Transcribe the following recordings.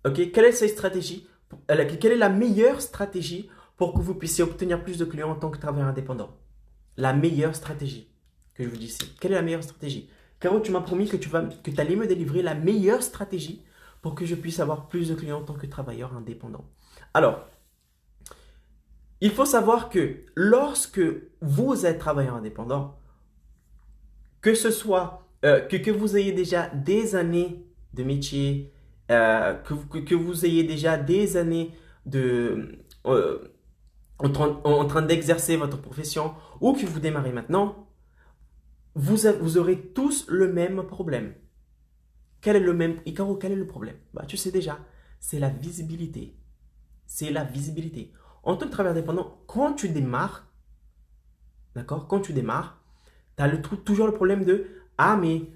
Ok, quelle est cette stratégie? Quelle est la meilleure stratégie pour que vous puissiez obtenir plus de clients en tant que travailleur indépendant? La meilleure stratégie que je vous dis ici. Quelle est la meilleure stratégie? Caro, tu m'as promis que tu allais me délivrer la meilleure stratégie pour que je puisse avoir plus de clients en tant que travailleur indépendant. Alors, il faut savoir que lorsque vous êtes travailleur indépendant, que ce soit que vous ayez déjà des années de métier, que vous ayez déjà des années de, en train d'exercer votre profession ou que vous démarrez maintenant, vous aurez tous le même problème. Quel est le même, Icaro, quel est le problème? Bah, tu sais déjà, c'est la visibilité. C'est la visibilité. En tant que travailleur indépendant, quand tu démarres, d'accord, quand tu démarres, tu as toujours le problème de ah, mais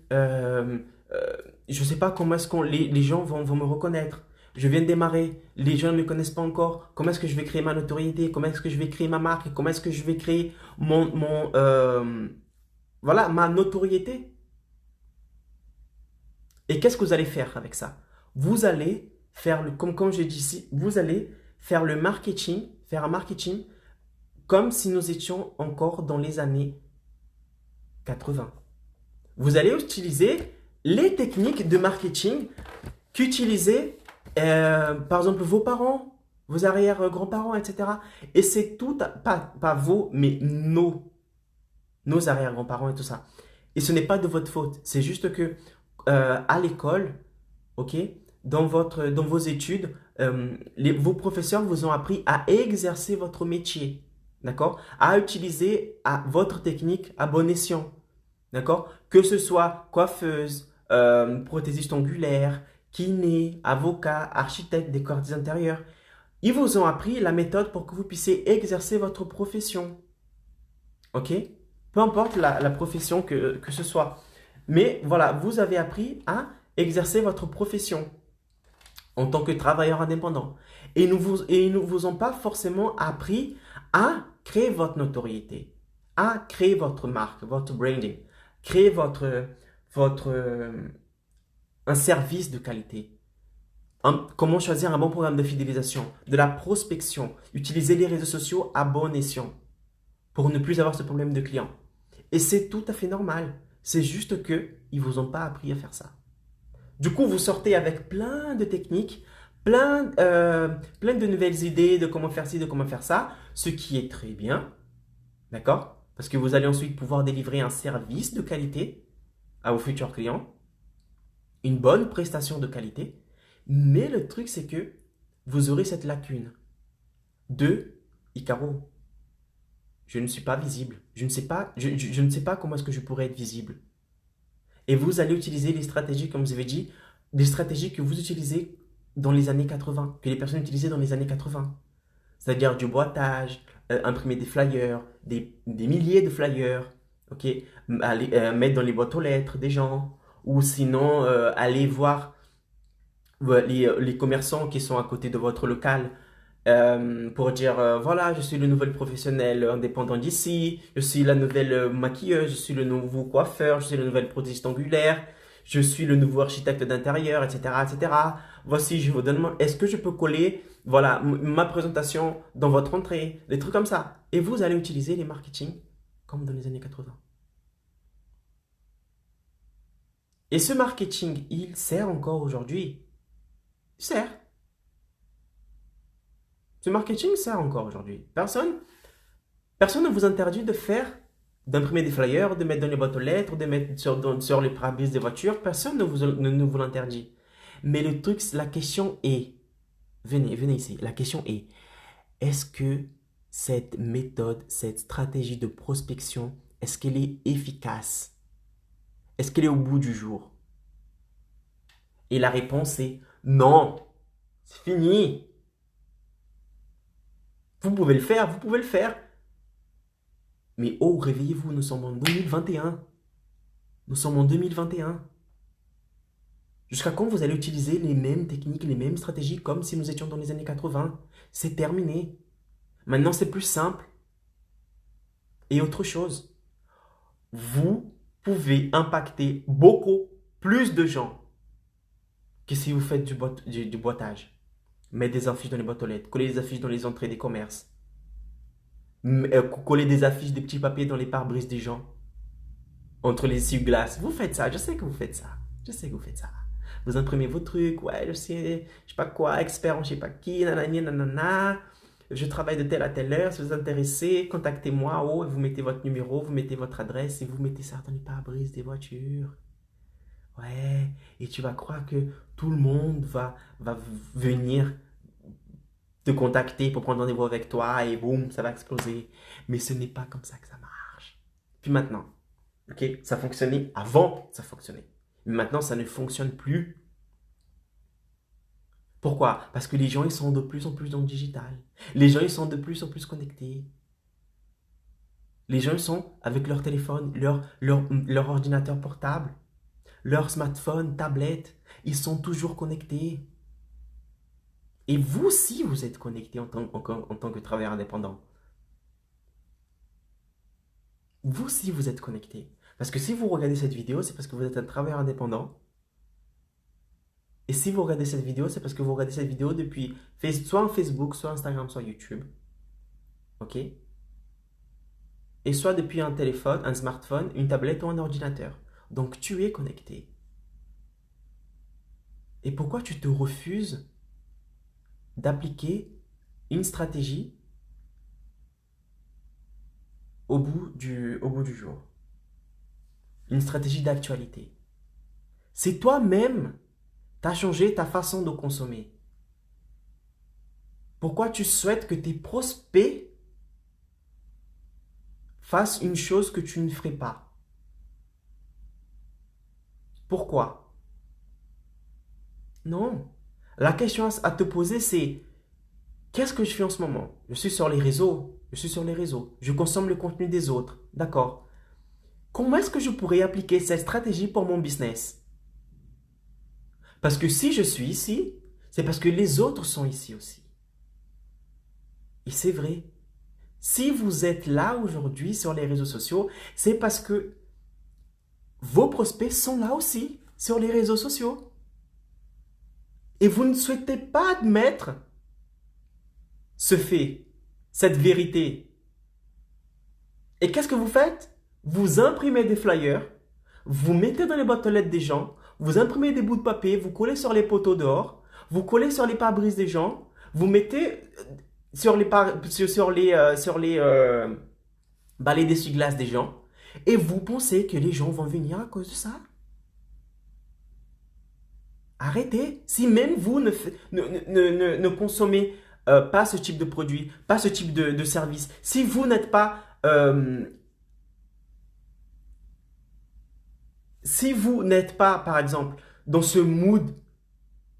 je ne sais pas comment est-ce que les gens vont me reconnaître. Je viens de démarrer, les gens ne me connaissent pas encore. Comment est-ce que je vais créer ma notoriété? Comment est-ce que je vais créer ma marque? Comment est-ce que je vais créer voilà, ma notoriété? Et qu'est-ce que vous allez faire avec ça? Vous allez faire, comme j'ai dit ici, vous allez faire le marketing, faire un marketing comme si nous étions encore dans les années 80. Vous allez utiliser les techniques de marketing qu'utilisaient, par exemple, vos parents, vos arrière-grands-parents, etc. Et c'est tout, pas vos, mais nos arrière-grands-parents et tout ça. Et ce n'est pas de votre faute. C'est juste que à l'école, ok, dans vos études, vos professeurs vous ont appris à exercer votre métier, d'accord? À utiliser votre technique à bon escient. D'accord? Que ce soit coiffeuse, prothésiste ongulaire, kiné, avocat, architecte, décoratrice intérieure. Ils vous ont appris la méthode pour que vous puissiez exercer votre profession. OK? Peu importe la profession que ce soit. Mais voilà, vous avez appris à exercer votre profession en tant que travailleur indépendant. Et ils ne vous ont pas forcément appris à créer votre notoriété, à créer votre marque, votre branding, créer un service de qualité. Comment choisir un bon programme de fidélisation, de la prospection, utiliser les réseaux sociaux à bon escient pour ne plus avoir ce problème de clients. Et c'est tout à fait normal. C'est juste que ils vous ont pas appris à faire ça. Du coup, vous sortez avec plein de techniques, plein de nouvelles idées de comment faire ci, de comment faire ça, ce qui est très bien, d'accord? Parce que vous allez ensuite pouvoir délivrer un service de qualité à vos futurs clients, une bonne prestation de qualité. Mais le truc, c'est que vous aurez cette lacune de Icaro. Je ne suis pas visible. Je ne sais pas comment est-ce que je pourrais être visible. Et vous allez utiliser les stratégies, comme vous avez dit, des stratégies que vous utilisez dans les années 80, que les personnes utilisaient dans les années 80. C'est-à-dire du boitage, imprimer des flyers, des milliers de flyers, ok, mettre dans les boîtes aux lettres des gens, ou sinon aller voir les commerçants qui sont à côté de votre local pour dire voilà, je suis le nouvel professionnel indépendant d'ici, je suis la nouvelle maquilleuse, je suis le nouveau coiffeur, je suis le nouvel prothésiste angulaire, je suis le nouveau architecte d'intérieur, etc., etc. Voici, je vous donne, est-ce que je peux coller, voilà, ma présentation dans votre entrée, des trucs comme ça. Et vous allez utiliser les marketing comme dans les années 80. Et ce marketing, il sert encore aujourd'hui. Il sert. Ce marketing sert encore aujourd'hui. Personne ne vous interdit de faire, d'imprimer des flyers, de mettre dans les boîtes aux lettres, de mettre sur les pare-brises des voitures. Personne ne vous l'interdit. Mais le truc, la question est, venez ici, la question est-ce que cette méthode, cette stratégie de prospection, est-ce qu'elle est efficace? Est-ce qu'elle est au bout du jour? Et la réponse est non. C'est fini. Vous pouvez le faire, vous pouvez le faire. Mais oh, réveillez-vous, nous sommes en 2021. Nous sommes en 2021. Jusqu'à quand vous allez utiliser les mêmes techniques, les mêmes stratégies comme si nous étions dans les années 80? C'est terminé. Maintenant, c'est plus simple. Et autre chose, vous pouvez impacter beaucoup plus de gens. que si vous faites du boitage. Mettre des affiches dans les boîtes aux lettres, coller des affiches dans les entrées des commerces, coller des affiches, des petits papiers dans les pare-brises des gens, entre les essuie-glaces. Vous faites ça, je sais que vous faites ça. Je sais que vous faites ça. Vous imprimez vos trucs, ouais, je sais pas quoi, expert en je sais pas qui, nanani, nanana. Je travaille de telle à telle heure, si vous êtes intéressé, contactez-moi. Oh, vous mettez votre numéro, vous mettez votre adresse et vous mettez ça dans les pare-brises des voitures. Ouais, et tu vas croire que tout le monde va venir te contacter pour prendre rendez-vous avec toi et boum, ça va exploser. Mais ce n'est pas comme ça que ça marche. Puis maintenant, ok, ça fonctionnait avant, ça fonctionnait. Mais maintenant, ça ne fonctionne plus. Pourquoi? Parce que les gens, ils sont de plus en plus dans le digital. Les gens, ils sont de plus en plus connectés. Les gens, ils sont avec leur téléphone, leur ordinateur portable, leur smartphone, tablette. Ils sont toujours connectés. Et vous aussi, vous êtes connecté en tant que travailleur indépendant. Vous aussi, vous êtes connecté. Parce que si vous regardez cette vidéo, c'est parce que vous êtes un travailleur indépendant. Et si vous regardez cette vidéo, c'est parce que vous regardez cette vidéo depuis soit en Facebook, soit Instagram, soit YouTube. OK? Et soit depuis un téléphone, un smartphone, une tablette ou un ordinateur. Donc tu es connecté. Et pourquoi tu te refuses d'appliquer une stratégie au bout du jour? Une stratégie d'actualité. C'est toi-même, tu as changé ta façon de consommer. Pourquoi tu souhaites que tes prospects fassent une chose que tu ne ferais pas? Pourquoi? Non. La question à te poser, c'est qu'est-ce que je fais en ce moment? Je suis sur les réseaux. Je suis sur les réseaux. Je consomme le contenu des autres. D'accord. Comment est-ce que je pourrais appliquer cette stratégie pour mon business? Parce que si je suis ici, c'est parce que les autres sont ici aussi. Et c'est vrai. Si vous êtes là aujourd'hui sur les réseaux sociaux, c'est parce que vos prospects sont là aussi sur les réseaux sociaux. Et vous ne souhaitez pas admettre ce fait, cette vérité. Et qu'est-ce que vous faites? Vous imprimez des flyers, vous mettez dans les boîtes aux lettres des gens, vous imprimez des bouts de papier, vous collez sur les poteaux dehors, vous collez sur les pare-brises des gens, vous mettez sur les balais d'essuie-glace des gens, et vous pensez que les gens vont venir à cause de ça? Arrêtez. Si même vous ne consommez pas ce type de produit, pas ce type de service, si vous n'êtes pas, si vous n'êtes pas, par exemple, dans ce mood,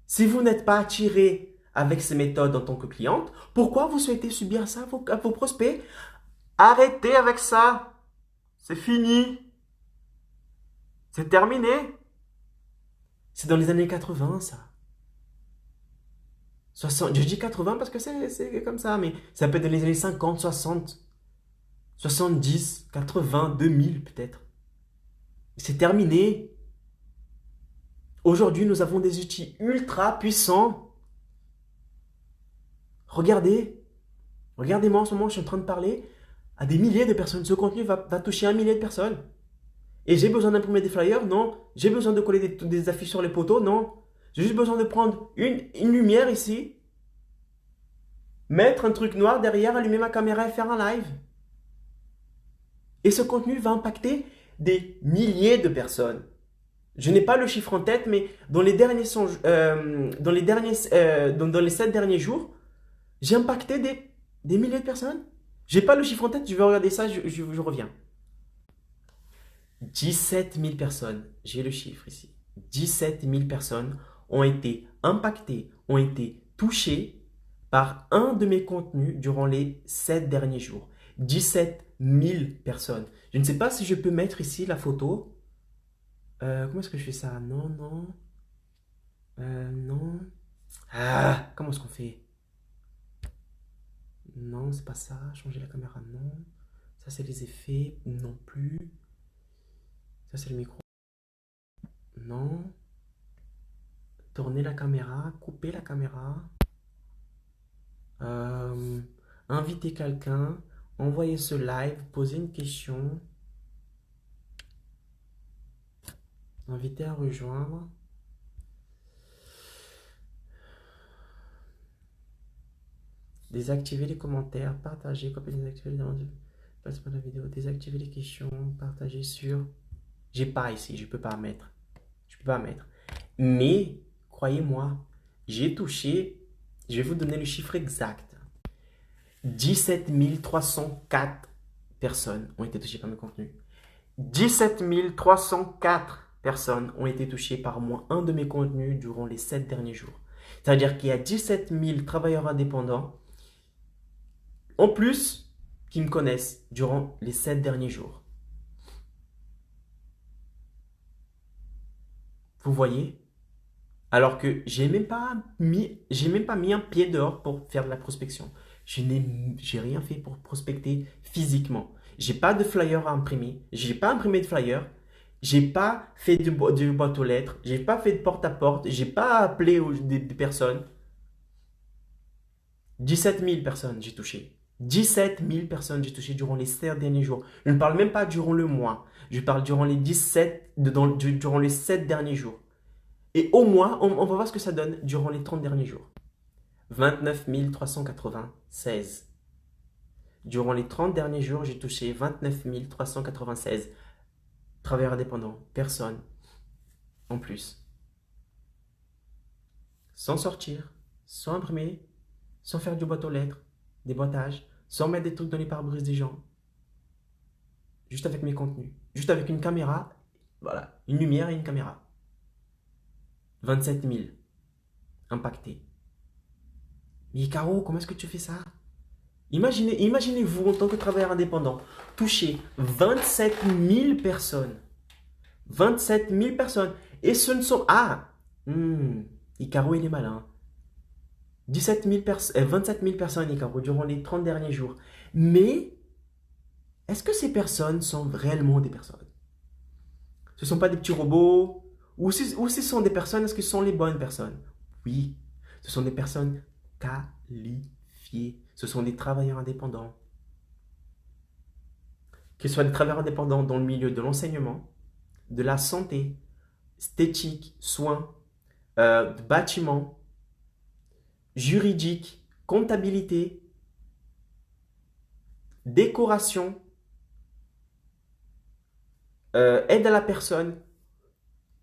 si vous n'êtes pas attiré avec ces méthodes en tant que cliente, pourquoi vous souhaitez subir ça à vos prospects? Arrêtez avec ça. C'est fini. C'est terminé. C'est dans les années 80, ça. 60, je dis 80 parce que c'est comme ça, mais ça peut être dans les années 50, 60, 70, 80, 2000 peut-être. C'est terminé. Aujourd'hui, nous avons des outils ultra puissants. Regardez. Regardez-moi en ce moment, je suis en train de parler à des milliers de personnes. Ce contenu va toucher un millier de personnes. Et j'ai besoin d'imprimer des flyers? Non. J'ai besoin de coller des affiches sur les poteaux? Non. J'ai juste besoin de prendre une lumière ici, mettre un truc noir derrière, allumer ma caméra et faire un live. Et ce contenu va impacter des milliers de personnes. Je n'ai pas le chiffre en tête, mais dans les derniers dans les 7 derniers jours, j'ai impacté des milliers de personnes. J'ai pas le chiffre en tête, je vais regarder ça, je reviens. 17 000 personnes, j'ai le chiffre ici. 17 000 personnes ont été impactées, ont été touchées par un de mes contenus durant les 7 derniers jours. 17 000 personnes. Je ne sais pas si je peux mettre ici la photo. Comment est-ce que je fais ça? Non, non. Non. Ah, comment est-ce qu'on fait? Non, c'est pas ça. Changer la caméra, non. Ça, c'est les effets, non plus. Ça, c'est le micro. Non. tourner la caméra, couper la caméra, euh, inviter quelqu'un, envoyer ce live, poser une question, inviter à rejoindre. Désactiver les commentaires, partager, copier, désactiver les demandes, passer par la vidéo, désactiver les questions, partager sur... J'ai pas ici, je peux pas mettre. Je peux pas mettre. Mais, croyez-moi, j'ai touché, je vais vous donner le chiffre exact. 17 304 personnes ont été touchées par mes contenus. 17 304 personnes ont été touchées par moins un de mes contenus durant les 7 derniers jours. C'est-à-dire qu'il y a 17 000 travailleurs indépendants en plus qui me connaissent durant les 7 derniers jours. Vous voyez? Alors que j'ai même pas mis un pied dehors pour faire de la prospection. J'ai rien fait pour prospecter physiquement. J'ai pas de flyer à imprimer. J'ai pas imprimé de flyer. J'ai pas fait de boîte aux lettres. J'ai pas fait de porte à porte. J'ai pas appelé des personnes. 17 000 personnes j'ai touché. 17 000 personnes j'ai touché durant les 7 derniers jours. Je ne parle même pas durant le mois. Je parle durant les 7 derniers jours. Et au mois, on va voir ce que ça donne durant les 30 derniers jours. 29 396. Durant les 30 derniers jours, j'ai touché 29 396 travailleurs indépendants, personnes en plus. Sans sortir, sans imprimer, sans faire du boîte aux lettres, des boîtages, sans mettre des trucs dans les pare-brises des gens. Juste avec mes contenus. Juste avec une caméra, voilà, une lumière et une caméra. 27 000 impactés. Mais Caro, comment est-ce que tu fais ça? Imaginez-vous en tant que travailleur indépendant, toucher 27 000 personnes. 27 000 personnes. Et ce ne sont... Ah Icaro, il est malin. 27 000 personnes, Icaro, durant les 30 derniers jours. Mais, est-ce que ces personnes sont réellement des personnes? Ce ne sont pas des petits robots? Ou ce sont des personnes, est-ce que ce sont les bonnes personnes? Oui, ce sont des personnes qualifiées. Ce sont des travailleurs indépendants. Que ce soit des travailleurs indépendants dans le milieu de l'enseignement, de la santé, esthétique, soins, bâtiment, juridique, comptabilité, décoration, aide à la personne,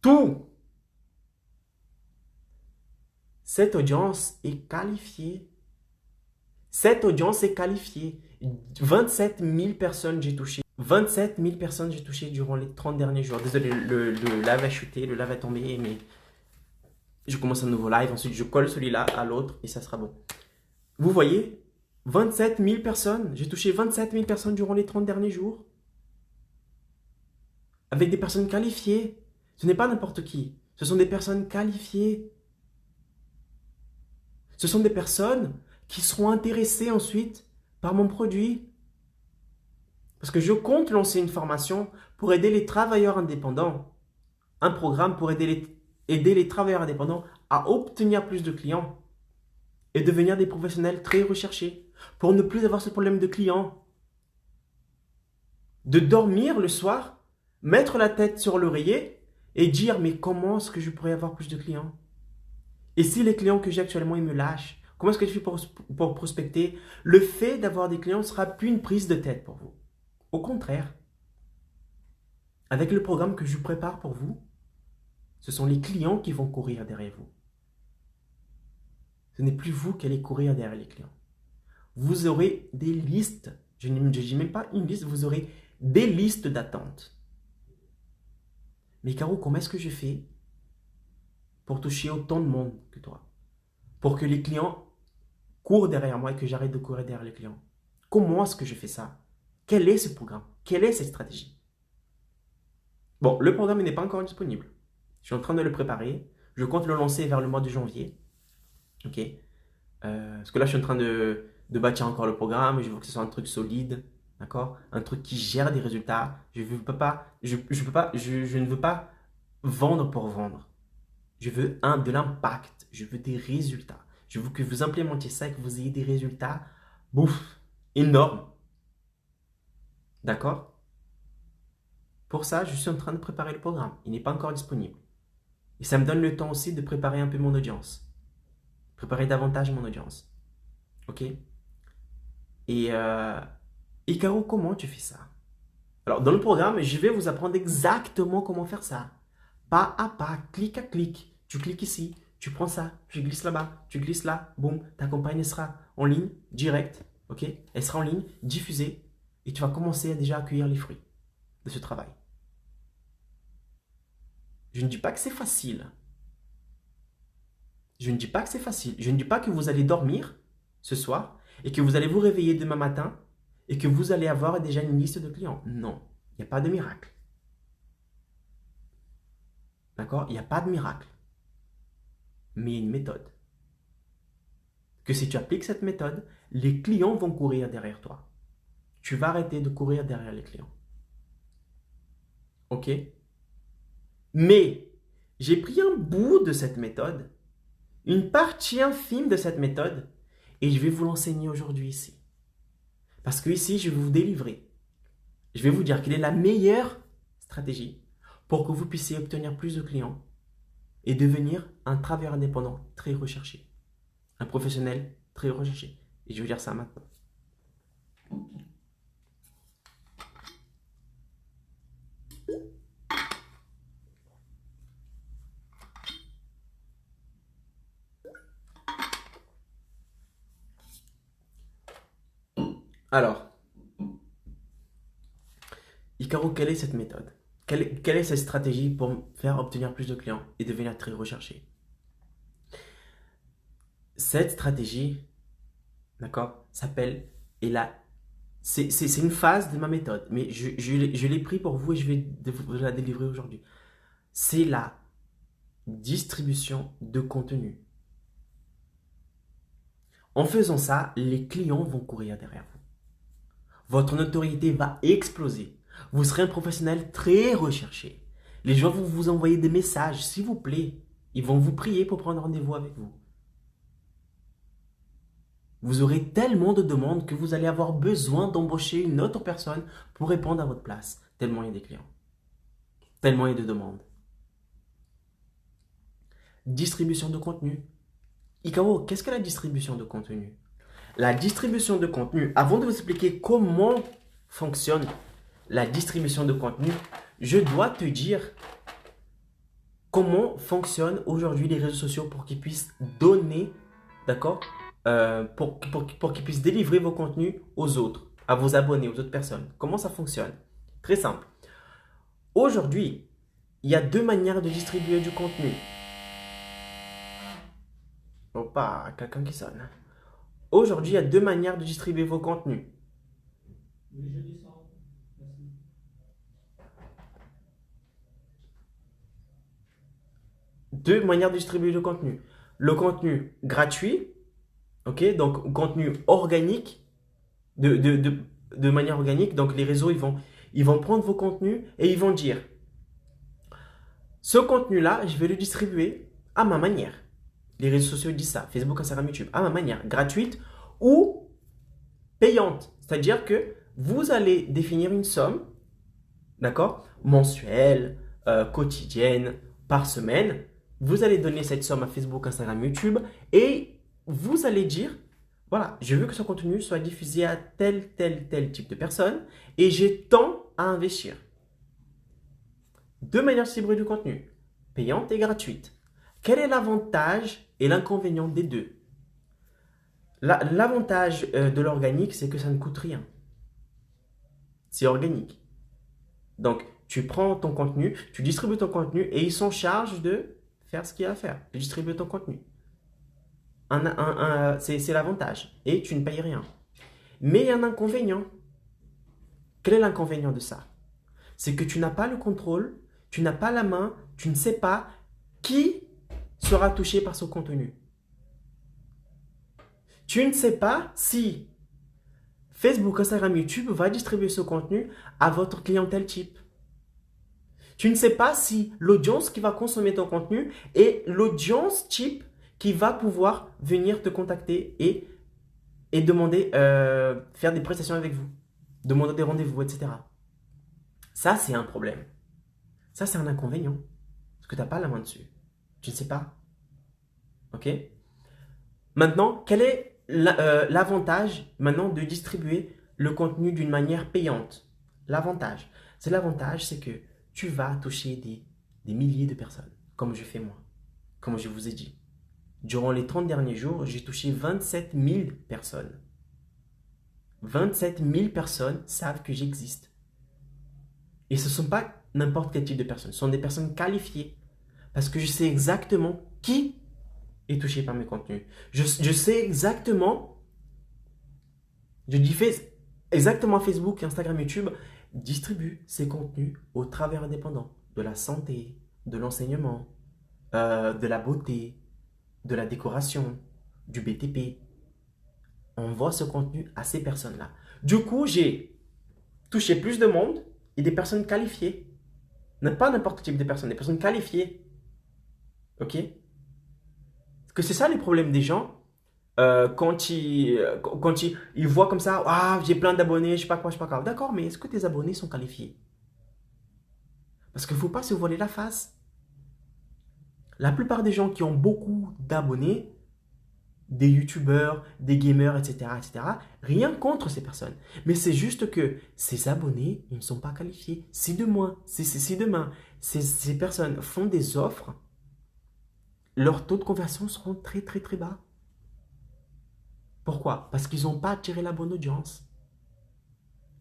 tout. Cette audience est qualifiée. Cette audience est qualifiée. 27 000 personnes j'ai touché. 27 000 personnes j'ai touché durant les 30 derniers jours. Désolé, le live a chuté, le live a tombé, mais je commence un nouveau live. Ensuite, je colle celui-là à l'autre et ça sera bon. Vous voyez, 27 000 personnes. J'ai touché 27 000 personnes durant les 30 derniers jours. Avec des personnes qualifiées. Ce n'est pas n'importe qui. Ce sont des personnes qualifiées. Ce sont des personnes qui seront intéressées ensuite par mon produit. Parce que je compte lancer une formation pour aider les travailleurs indépendants. Un programme pour aider les travailleurs indépendants à obtenir plus de clients et devenir des professionnels très recherchés pour ne plus avoir ce problème de clients. De dormir le soir, mettre la tête sur l'oreiller et dire mais comment est-ce que je pourrais avoir plus de clients? Et si les clients que j'ai actuellement, ils me lâchent, comment est-ce que je fais pour prospecter? Le fait d'avoir des clients ne sera plus une prise de tête pour vous. Au contraire, avec le programme que je prépare pour vous, ce sont les clients qui vont courir derrière vous. Ce n'est plus vous qui allez courir derrière les clients. Vous aurez des listes. Je ne dis même pas une liste, vous aurez des listes d'attente. Mais Caro, comment est-ce que je fais pour toucher autant de monde que toi? Pour que les clients courent derrière moi et que j'arrête de courir derrière les clients. Comment est-ce que je fais ça? Quel est ce programme? Quelle est cette stratégie? Bon, le programme n'est pas encore disponible. Je suis en train de le préparer. Je compte le lancer vers le mois de janvier. Ok? Parce que là, je suis en train de bâtir encore le programme. Je veux que ce soit un truc solide. D'accord? Un truc qui gère des résultats. Je ne veux pas vendre pour vendre. Je veux de l'impact. Je veux des résultats. Je veux que vous implémentiez ça et que vous ayez des résultats, bouf, énormes. D'accord? Pour ça, je suis en train de préparer le programme. Il n'est pas encore disponible. Et ça me donne le temps aussi de préparer un peu mon audience. Préparer davantage mon audience. Ok? Et Caro, comment tu fais ça? Alors, dans le programme, je vais vous apprendre exactement comment faire ça. Pas à pas, clic à clic. Tu cliques ici, tu prends ça, tu glisses là-bas, tu glisses là, boum, ta campagne sera en ligne, direct, ok? Elle sera en ligne, diffusée, et tu vas commencer à déjà accueillir les fruits de ce travail. Je ne dis pas que c'est facile. Je ne dis pas que c'est facile. Je ne dis pas que vous allez dormir ce soir et que vous allez vous réveiller demain matin et que vous allez avoir déjà une liste de clients. Non, il n'y a pas de miracle. D'accord? Il n'y a pas de miracle. Mais il y a une méthode. Que si tu appliques cette méthode, les clients vont courir derrière toi. Tu vas arrêter de courir derrière les clients. Ok? Mais j'ai pris un bout de cette méthode, une partie infime de cette méthode, et je vais vous l'enseigner aujourd'hui ici. Parce que ici, je vais vous délivrer. Je vais vous dire quelle est la meilleure stratégie pour que vous puissiez obtenir plus de clients et devenir un travailleur indépendant très recherché. Un professionnel très recherché. Et je vais dire ça maintenant. Alors, Icaro, quelle est cette méthode? Quelle est cette stratégie pour faire obtenir plus de clients et devenir très recherché? Cette stratégie, d'accord, s'appelle, c'est une phase de ma méthode, mais je l'ai pris pour vous et je vais vous la délivrer aujourd'hui. C'est la distribution de contenu. En faisant ça, les clients vont courir derrière vous. Votre notoriété va exploser. Vous serez un professionnel très recherché. Les gens vont vous envoyer des messages, s'il vous plaît. Ils vont vous prier pour prendre rendez-vous avec vous. Vous aurez tellement de demandes que vous allez avoir besoin d'embaucher une autre personne pour répondre à votre place. Tellement il y a des clients. Tellement il y a de demandes. Distribution de contenu. Icaro, qu'est-ce que la distribution de contenu? La distribution de contenu, avant de vous expliquer comment fonctionne la distribution de contenu, je dois te dire comment fonctionnent aujourd'hui les réseaux sociaux pour qu'ils puissent donner, d'accord, pour qu'ils puissent délivrer vos contenus aux autres, à vos abonnés, aux autres personnes. Comment ça fonctionne? Très simple. Aujourd'hui, il y a deux manières de distribuer du contenu. Oh, pas quelqu'un qui sonne. Aujourd'hui, il y a deux manières de distribuer vos contenus. Deux manières de distribuer le contenu. Le contenu gratuit, ok, donc contenu organique, de manière organique. Donc les réseaux, ils vont prendre vos contenus et ils vont dire, ce contenu-là, je vais le distribuer à ma manière. Les réseaux sociaux disent ça, Facebook, Instagram, YouTube, à ma manière, gratuite ou payante. C'est-à-dire que vous allez définir une somme, d'accord, mensuelle, quotidienne, par semaine. Vous allez donner cette somme à Facebook, Instagram, YouTube et vous allez dire, voilà, je veux que ce contenu soit diffusé à tel type de personnes et j'ai tant à investir. Deux manières de distribuer du contenu, payante et gratuite. Quel est l'avantage et l'inconvénient des deux? L'avantage de l'organique, c'est que ça ne coûte rien. C'est organique. Donc, tu prends ton contenu, tu distribues ton contenu et ils sont en charge de faire ce qu'il y a à faire, de distribuer ton contenu. C'est l'avantage. Et tu ne payes rien. Mais il y a un inconvénient. Quel est l'inconvénient de ça? C'est que tu n'as pas le contrôle, tu n'as pas la main, tu ne sais pas qui sera touché par ce contenu. Tu ne sais pas si Facebook, Instagram, YouTube va distribuer ce contenu à votre clientèle type. Tu ne sais pas si l'audience qui va consommer ton contenu est l'audience type qui va pouvoir venir te contacter et demander, faire des prestations avec vous, demander des rendez-vous, etc. Ça, c'est un problème. Ça, c'est un inconvénient. Parce que tu n'as pas la main dessus. Tu ne sais pas. OK? Maintenant, quel est l'avantage maintenant de distribuer le contenu d'une manière payante? L'avantage, c'est que tu vas toucher des milliers de personnes, comme je fais moi, comme je vous ai dit. Durant les 30 derniers jours, j'ai touché 27 000 personnes. 27 000 personnes savent que j'existe. Et ce ne sont pas n'importe quel type de personnes, ce sont des personnes qualifiées. Parce que je sais exactement qui est touché par mes contenus. Je sais exactement, exactement Facebook, Instagram, YouTube distribuent ces contenus aux travailleurs indépendants, de la santé, de l'enseignement, de la beauté, de la décoration, du BTP. On voit ce contenu à ces personnes-là. Du coup, j'ai touché plus de monde et des personnes qualifiées. Pas n'importe quel type de personnes, des personnes qualifiées. OK? Parce que c'est ça les problèmes des gens. Quand ils voient comme ça, ah, j'ai plein d'abonnés, je sais pas quoi, je sais pas quoi. D'accord, mais est-ce que tes abonnés sont qualifiés? Parce qu'il ne faut pas se voiler la face. La plupart des gens qui ont beaucoup d'abonnés, des youtubeurs, des gamers, etc., rien contre ces personnes. Mais c'est juste que ces abonnés, ils ne sont pas qualifiés. Si demain, ces personnes font des offres, leurs taux de conversion seront très, très, très bas. Pourquoi? Parce qu'ils n'ont pas attiré la bonne audience.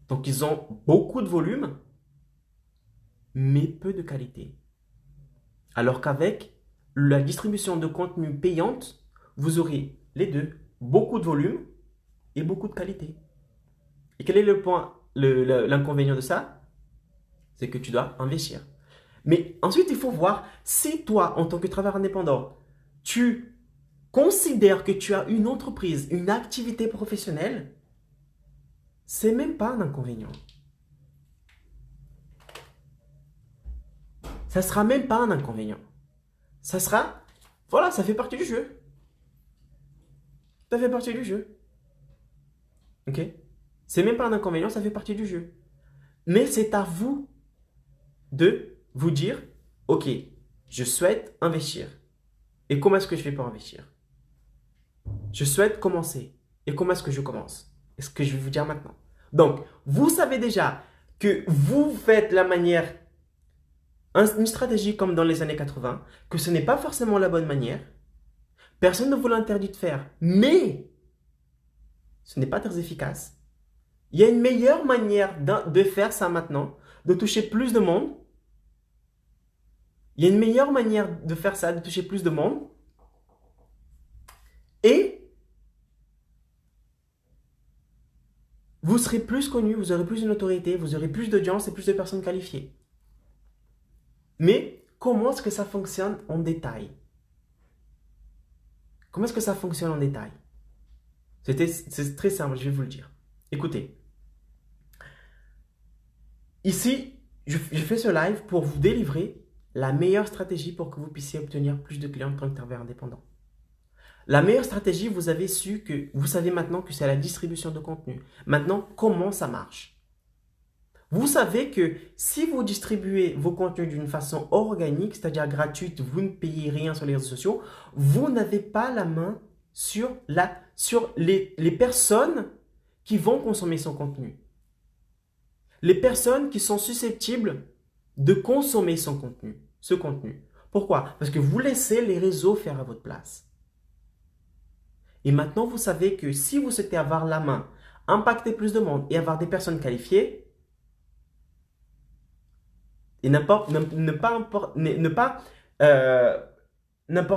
Donc, ils ont beaucoup de volume, mais peu de qualité. Alors qu'avec la distribution de contenu payante, vous aurez les deux, beaucoup de volume et beaucoup de qualité. Et quel est le point, l'inconvénient de ça? C'est que tu dois investir. Mais ensuite, il faut voir si toi, en tant que travailleur indépendant, tu considères que tu as une entreprise, une activité professionnelle, c'est même pas un inconvénient. Ça sera même pas un inconvénient. Ça sera, voilà, ça fait partie du jeu. Ça fait partie du jeu. Ok? C'est même pas un inconvénient, ça fait partie du jeu. Mais c'est à vous de vous dire, ok, je souhaite investir. Et comment est-ce que je fais pour investir? Je souhaite commencer. Et comment est-ce que je commence? C'est ce que je vais vous dire maintenant. Donc, vous savez déjà que vous faites la manière, une stratégie comme dans les années 80, que ce n'est pas forcément la bonne manière. Personne ne vous l'interdit de faire, mais ce n'est pas très efficace. Il y a une meilleure manière de faire ça maintenant, de toucher plus de monde. Il y a une meilleure manière de faire ça, de toucher plus de monde. Et vous serez plus connu, vous aurez plus de notoriété, vous aurez plus d'audience et plus de personnes qualifiées. Mais comment est-ce que ça fonctionne en détail? Comment est-ce que ça fonctionne en détail? C'est très simple, je vais vous le dire. Écoutez. Ici, je fais ce live pour vous délivrer la meilleure stratégie pour que vous puissiez obtenir plus de clients en tant que travailleur indépendant. La meilleure stratégie, vous savez maintenant que c'est la distribution de contenu. Maintenant, comment ça marche? Vous savez que si vous distribuez vos contenus d'une façon organique, c'est-à-dire gratuite, vous ne payez rien sur les réseaux sociaux, vous n'avez pas la main sur les personnes qui vont consommer son contenu. Les personnes qui sont susceptibles de consommer ce contenu. Pourquoi? Parce que vous laissez les réseaux faire à votre place. Et maintenant, vous savez que si vous souhaitez avoir la main, impacter plus de monde et avoir des personnes qualifiées, et n'importe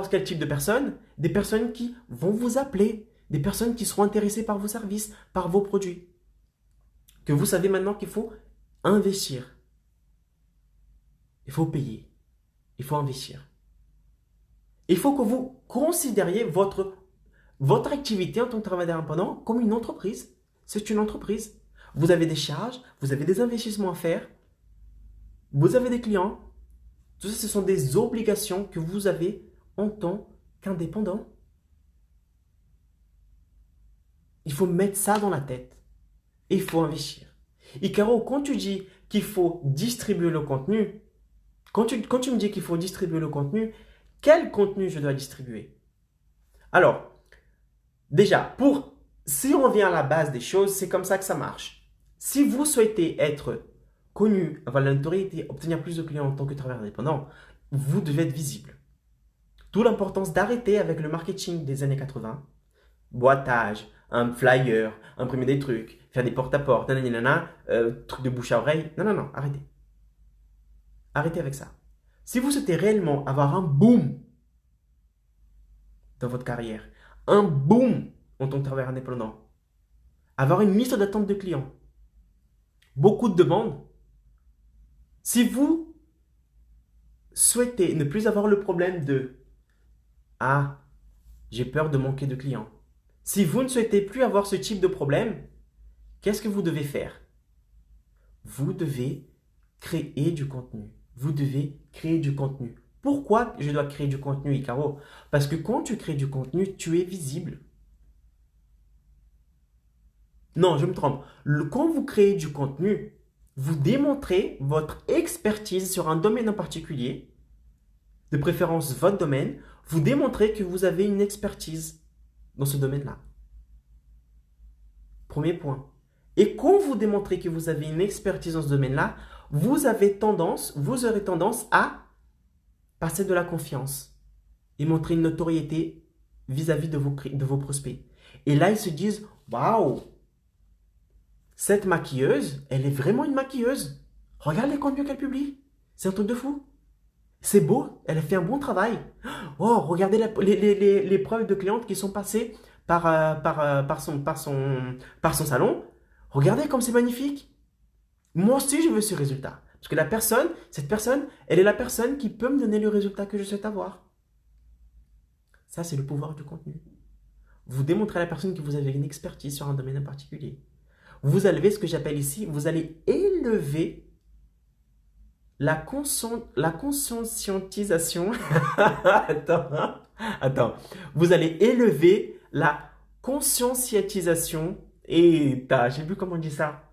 quel type de personnes, des personnes qui vont vous appeler, des personnes qui seront intéressées par vos services, par vos produits. Que vous savez maintenant qu'il faut investir. Il faut payer. Il faut investir. Il faut que vous considériez votre activité en tant que travailleur indépendant comme une entreprise. C'est une entreprise. Vous avez des charges, vous avez des investissements à faire, vous avez des clients, Tout ça, ce sont des obligations que vous avez en tant qu'indépendant. Il faut mettre ça dans la tête. Et il faut investir. Et Caro, quand tu dis qu'il faut distribuer le contenu, quand tu me dis qu'il faut distribuer le contenu, quel contenu je dois distribuer? Alors, déjà, si on revient à la base des choses, c'est comme ça que ça marche. Si vous souhaitez être connu, avoir la notoriété, obtenir plus de clients en tant que travailleur indépendant, vous devez être visible. D'où l'importance d'arrêter avec le marketing des années 80, boitage, un flyer, imprimer des trucs, faire des porte-à-porte, trucs de bouche à oreille. Non, non, non, arrêtez. Arrêtez avec ça. Si vous souhaitez réellement avoir un boom dans votre carrière, un boom en tant que travailleur indépendant, avoir une liste d'attente de clients, beaucoup de demandes, si vous souhaitez ne plus avoir le problème de ah, j'ai peur de manquer de clients. Si vous ne souhaitez plus avoir ce type de problème, qu'est-ce que vous devez faire? Vous devez créer du contenu. Vous devez créer du contenu. Pourquoi je dois créer du contenu, Icaro? Parce que quand tu crées du contenu, tu es visible. Non, je me trompe. Quand vous créez du contenu, vous démontrez votre expertise sur un domaine en particulier, de préférence votre domaine, vous démontrez que vous avez une expertise dans ce domaine-là. Premier point. Et quand vous démontrez que vous avez une expertise dans ce domaine-là, vous aurez tendance à passer de la confiance et montrer une notoriété vis-à-vis de vos prospects. Et là, ils se disent, waouh, cette maquilleuse, elle est vraiment une maquilleuse. Regarde les contenus qu'elle publie. C'est un truc de fou. C'est beau, elle a fait un bon travail. Oh, regardez les preuves de clientes qui sont passées par son salon. Regardez comme c'est magnifique. Moi aussi, je veux ce résultat. Parce que cette personne, elle est la personne qui peut me donner le résultat que je souhaite avoir. Ça, c'est le pouvoir du contenu. Vous démontrez à la personne que vous avez une expertise sur un domaine en particulier. Vous allez ce que j'appelle ici, vous allez élever la conscientisation. Attends. Vous allez élever la conscientisation. Et je ne sais plus comment on dit ça.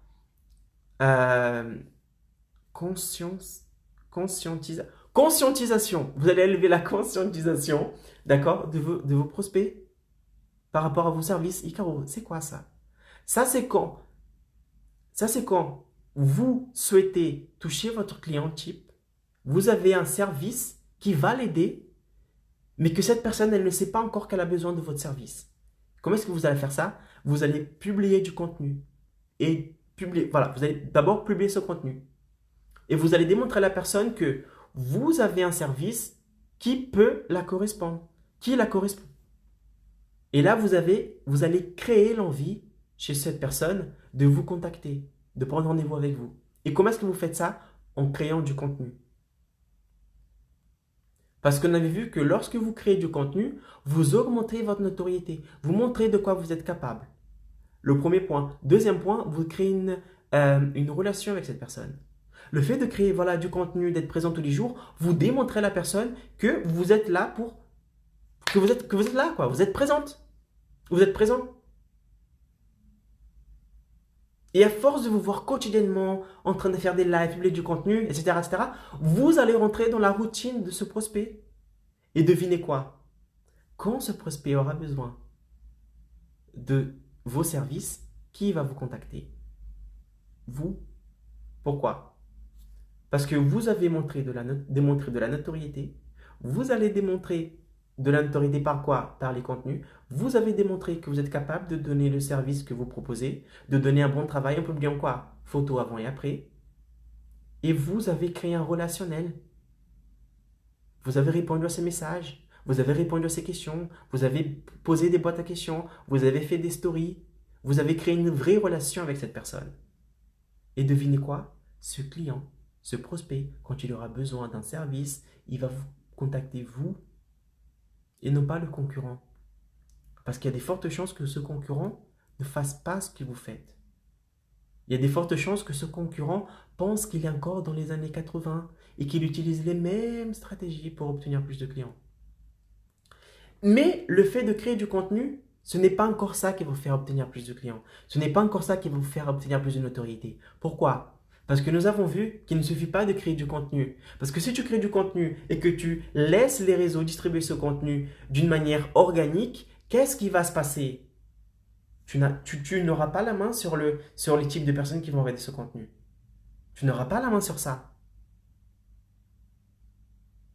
Conscientisation. Vous allez élever la conscientisation, d'accord, de vos prospects par rapport à vos services. Icaro, c'est quoi ça? Ça, c'est quand vous souhaitez toucher votre client type, vous avez un service qui va l'aider, mais que cette personne, elle ne sait pas encore qu'elle a besoin de votre service. Comment est-ce que vous allez faire ça? Vous allez publier du contenu. Et voilà, vous allez d'abord publier ce contenu. Et vous allez démontrer à la personne que vous avez un service qui peut la correspondre, qui la correspond. Et là, vous allez créer l'envie chez cette personne de vous contacter, de prendre rendez-vous avec vous. Et comment est-ce que vous faites ça? En créant du contenu. Parce qu'on avait vu que lorsque vous créez du contenu, vous augmentez votre notoriété. Vous montrez de quoi vous êtes capable. Le premier point. Deuxième point, vous créez une relation avec cette personne. Le fait de créer du contenu, d'être présent tous les jours, vous démontrez à la personne que vous êtes là que vous êtes là, quoi. Vous êtes présente. Vous êtes présent. Et à force de vous voir quotidiennement en train de faire des lives, publier du contenu, etc., vous allez rentrer dans la routine de ce prospect. Et devinez quoi? Quand ce prospect aura besoin de vos services, qui va vous contacter? Vous. Pourquoi? Parce que vous avez démontré de la notoriété. Vous allez démontrer de la notoriété par quoi? Par les contenus. Vous avez démontré que vous êtes capable de donner le service que vous proposez, de donner un bon travail en publiant quoi? Photos avant et après. Et vous avez créé un relationnel. Vous avez répondu à ces messages. Vous avez répondu à ces questions. Vous avez posé des boîtes à questions. Vous avez fait des stories. Vous avez créé une vraie relation avec cette personne. Et devinez quoi? Ce client, ce prospect, quand il aura besoin d'un service, il va vous contacter vous et non pas le concurrent. Parce qu'il y a des fortes chances que ce concurrent ne fasse pas ce que vous faites. Il y a des fortes chances que ce concurrent pense qu'il est encore dans les années 80 et qu'il utilise les mêmes stratégies pour obtenir plus de clients. Mais le fait de créer du contenu, ce n'est pas encore ça qui va vous faire obtenir plus de clients. Ce n'est pas encore ça qui va vous faire obtenir plus de notoriété. Pourquoi? Parce que nous avons vu qu'il ne suffit pas de créer du contenu. Parce que si tu crées du contenu et que tu laisses les réseaux distribuer ce contenu d'une manière organique, qu'est-ce qui va se passer? Tu n'auras pas la main sur les types de personnes qui vont regarder ce contenu. Tu n'auras pas la main sur ça.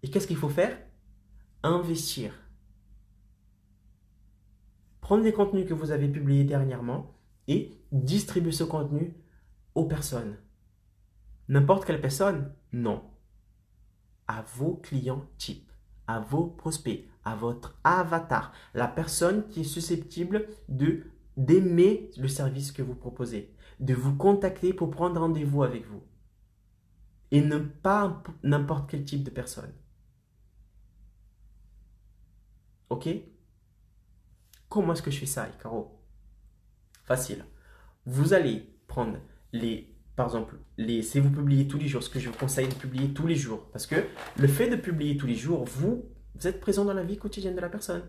Et qu'est-ce qu'il faut faire? Investir. Prendre les contenus que vous avez publiés dernièrement et distribuer ce contenu aux personnes. N'importe quelle personne? Non. À vos clients types, à vos prospects, à votre avatar, la personne qui est susceptible d'aimer le service que vous proposez, de vous contacter pour prendre rendez-vous avec vous. Et ne pas n'importe quel type de personne. Ok? Comment est-ce que je fais ça, Icaro? Facile. Vous allez prendre par exemple, si vous publiez tous les jours, ce que je vous conseille de publier tous les jours, parce que le fait de publier tous les jours, vous êtes présent dans la vie quotidienne de la personne,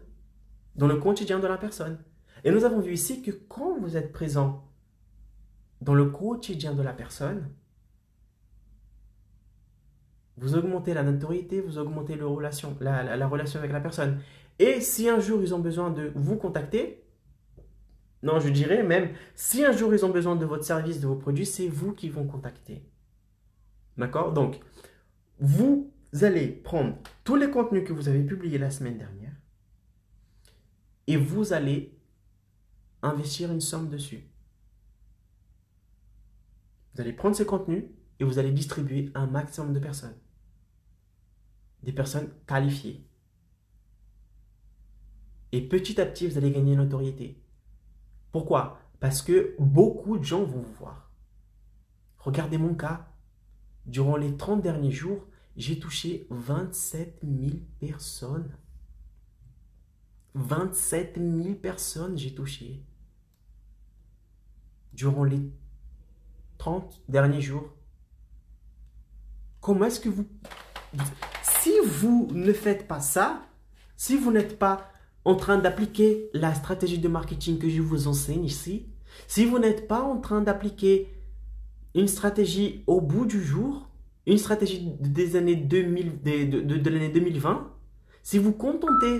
dans le quotidien de la personne. Et nous avons vu ici que quand vous êtes présent dans le quotidien de la personne, vous augmentez la notoriété, vous augmentez la relation avec la personne. Et si un jour ils ont besoin de vous contacter, non, je dirais même, si un jour ils ont besoin de votre service, de vos produits, c'est vous qui vont contacter. D'accord? Donc, vous allez prendre tous les contenus que vous avez publiés la semaine dernière et vous allez investir une somme dessus. Vous allez prendre ces contenus et vous allez distribuer un maximum de personnes. Des personnes qualifiées. Et petit à petit, vous allez gagner notoriété. Pourquoi? Parce que beaucoup de gens vont vous voir. Regardez mon cas. Durant les 30 derniers jours, j'ai touché 27 000 personnes. 27 000 personnes j'ai touché. Durant les 30 derniers jours. Comment est-ce que si vous ne faites pas ça, si vous n'êtes pas en train d'appliquer la stratégie de marketing que je vous enseigne ici, si vous n'êtes pas en train d'appliquer une stratégie au bout du jour, une stratégie des années 2000, de l'année 2020, si vous contentez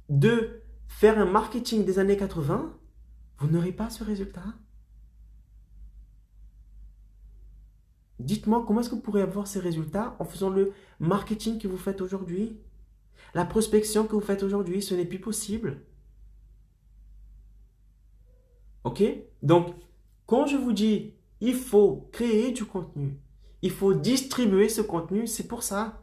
de faire un marketing des années 80, vous n'aurez pas ce résultat. Dites-moi comment est-ce que vous pourrez avoir ces résultats en faisant le marketing que vous faites aujourd'hui? La prospection que vous faites aujourd'hui, ce n'est plus possible. Ok? Donc, quand je vous dis, il faut créer du contenu, il faut distribuer ce contenu, c'est pour ça.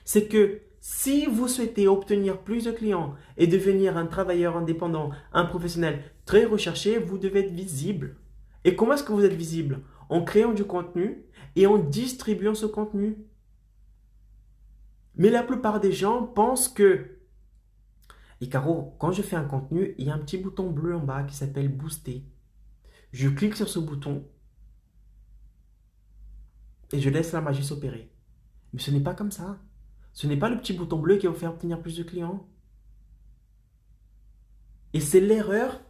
C'est que si vous souhaitez obtenir plus de clients et devenir un travailleur indépendant, un professionnel très recherché, vous devez être visible. Et comment est-ce que vous êtes visible? En créant du contenu et en distribuant ce contenu. Mais la plupart des gens pensent que, et Caro, quand je fais un contenu, il y a un petit bouton bleu en bas qui s'appelle booster. Je clique sur ce bouton et je laisse la magie s'opérer. Mais ce n'est pas comme ça. Ce n'est pas le petit bouton bleu qui va vous faire obtenir plus de clients. Et c'est l'erreur,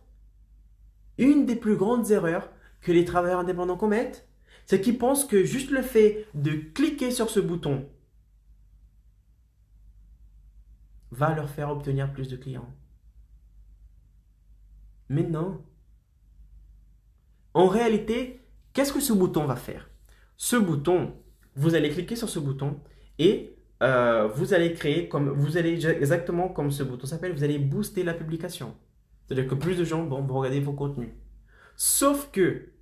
une des plus grandes erreurs que les travailleurs indépendants commettent, c'est qu'ils pensent que juste le fait de cliquer sur ce bouton va leur faire obtenir plus de clients. Mais non. En réalité, qu'est-ce que ce bouton va faire? Ce bouton, vous allez cliquer sur ce bouton et vous allez exactement comme ce bouton s'appelle, vous allez booster la publication. C'est-à-dire que plus de gens vont regarder vos contenus. Sauf que,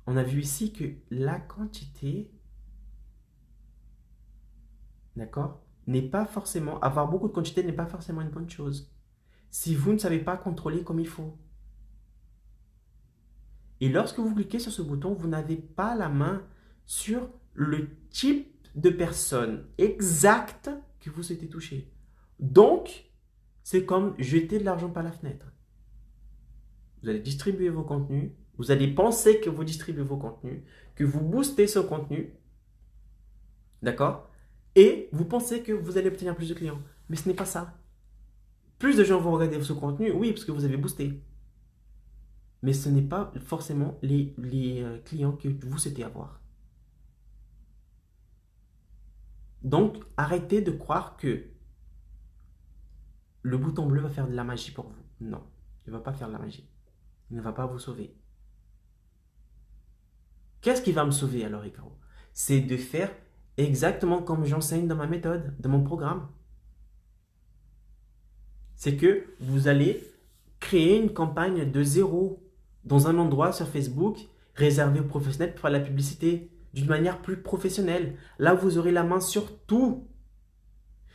on a vu ici que la quantité, d'accord, n'est pas forcément, avoir beaucoup de quantité n'est pas forcément une bonne chose. Si vous ne savez pas contrôler comme il faut. Et lorsque vous cliquez sur ce bouton, vous n'avez pas la main sur le type de personne exacte que vous souhaitez toucher. Donc, c'est comme jeter de l'argent par la fenêtre. Vous allez distribuer vos contenus, Vous allez penser que vous distribuez vos contenus, que vous boostez ce contenu, d'accord? Et vous pensez que vous allez obtenir plus de clients. Mais ce n'est pas ça. Plus de gens vont regarder ce contenu, oui, parce que vous avez boosté. Mais ce n'est pas forcément les clients que vous souhaitez avoir. Donc, arrêtez de croire que le bouton bleu va faire de la magie pour vous. Non, il ne va pas faire de la magie. Il ne va pas vous sauver. Qu'est-ce qui va me sauver alors, Icaro? C'est de faire exactement comme j'enseigne dans ma méthode, dans mon programme. C'est que vous allez créer une campagne de zéro dans un endroit sur Facebook réservé aux professionnels pour faire la publicité d'une manière plus professionnelle. Là, vous aurez la main sur tout.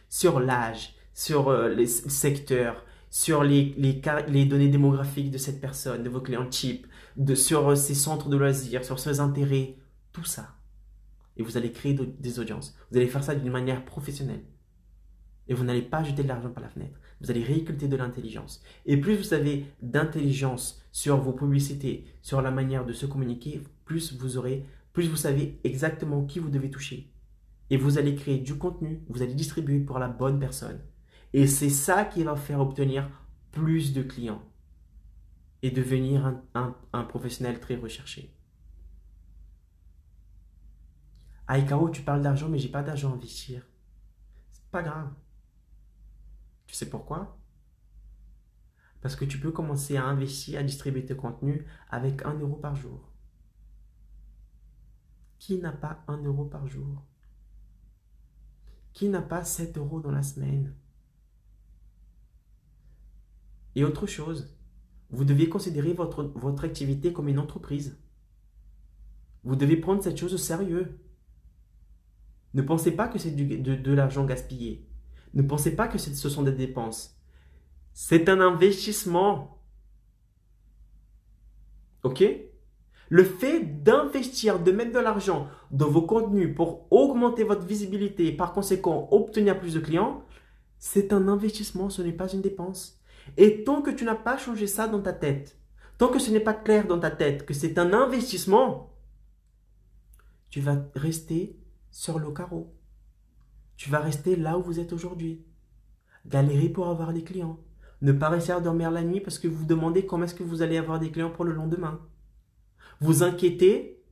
Sur l'âge, sur les secteurs, sur les données démographiques de cette personne, de vos clients types, sur ses centres de loisirs, sur ses intérêts, tout ça. Et vous allez créer des audiences. Vous allez faire ça d'une manière professionnelle. Et vous n'allez pas jeter de l'argent par la fenêtre. Vous allez récolter de l'intelligence. Et plus vous avez d'intelligence sur vos publicités, sur la manière de se communiquer, plus vous savez exactement qui vous devez toucher. Et vous allez créer du contenu, vous allez distribuer pour la bonne personne. Et c'est ça qui va faire obtenir plus de clients et devenir un professionnel très recherché. Ah, Icaro, tu parles d'argent, mais j'ai pas d'argent à investir. C'est pas grave. Tu sais pourquoi? Parce que tu peux commencer à investir, à distribuer tes contenus avec 1 euro par jour. Qui n'a pas 1 euro par jour? Qui n'a pas 7 euros dans la semaine? Et autre chose, vous devez considérer votre activité comme une entreprise. Vous devez prendre cette chose au sérieux. Ne pensez pas que c'est de l'argent gaspillé. Ne pensez pas que ce sont des dépenses. C'est un investissement. Ok? Le fait d'investir, de mettre de l'argent dans vos contenus pour augmenter votre visibilité et par conséquent obtenir plus de clients, c'est un investissement, ce n'est pas une dépense. Et tant que tu n'as pas changé ça dans ta tête, tant que ce n'est pas clair dans ta tête que c'est un investissement, tu vas rester sur le carreau. Tu vas rester là où vous êtes aujourd'hui. Galérer pour avoir des clients. Ne pas réussir à dormir la nuit parce que vous vous demandez comment est-ce que vous allez avoir des clients pour le lendemain. Vous inquiétez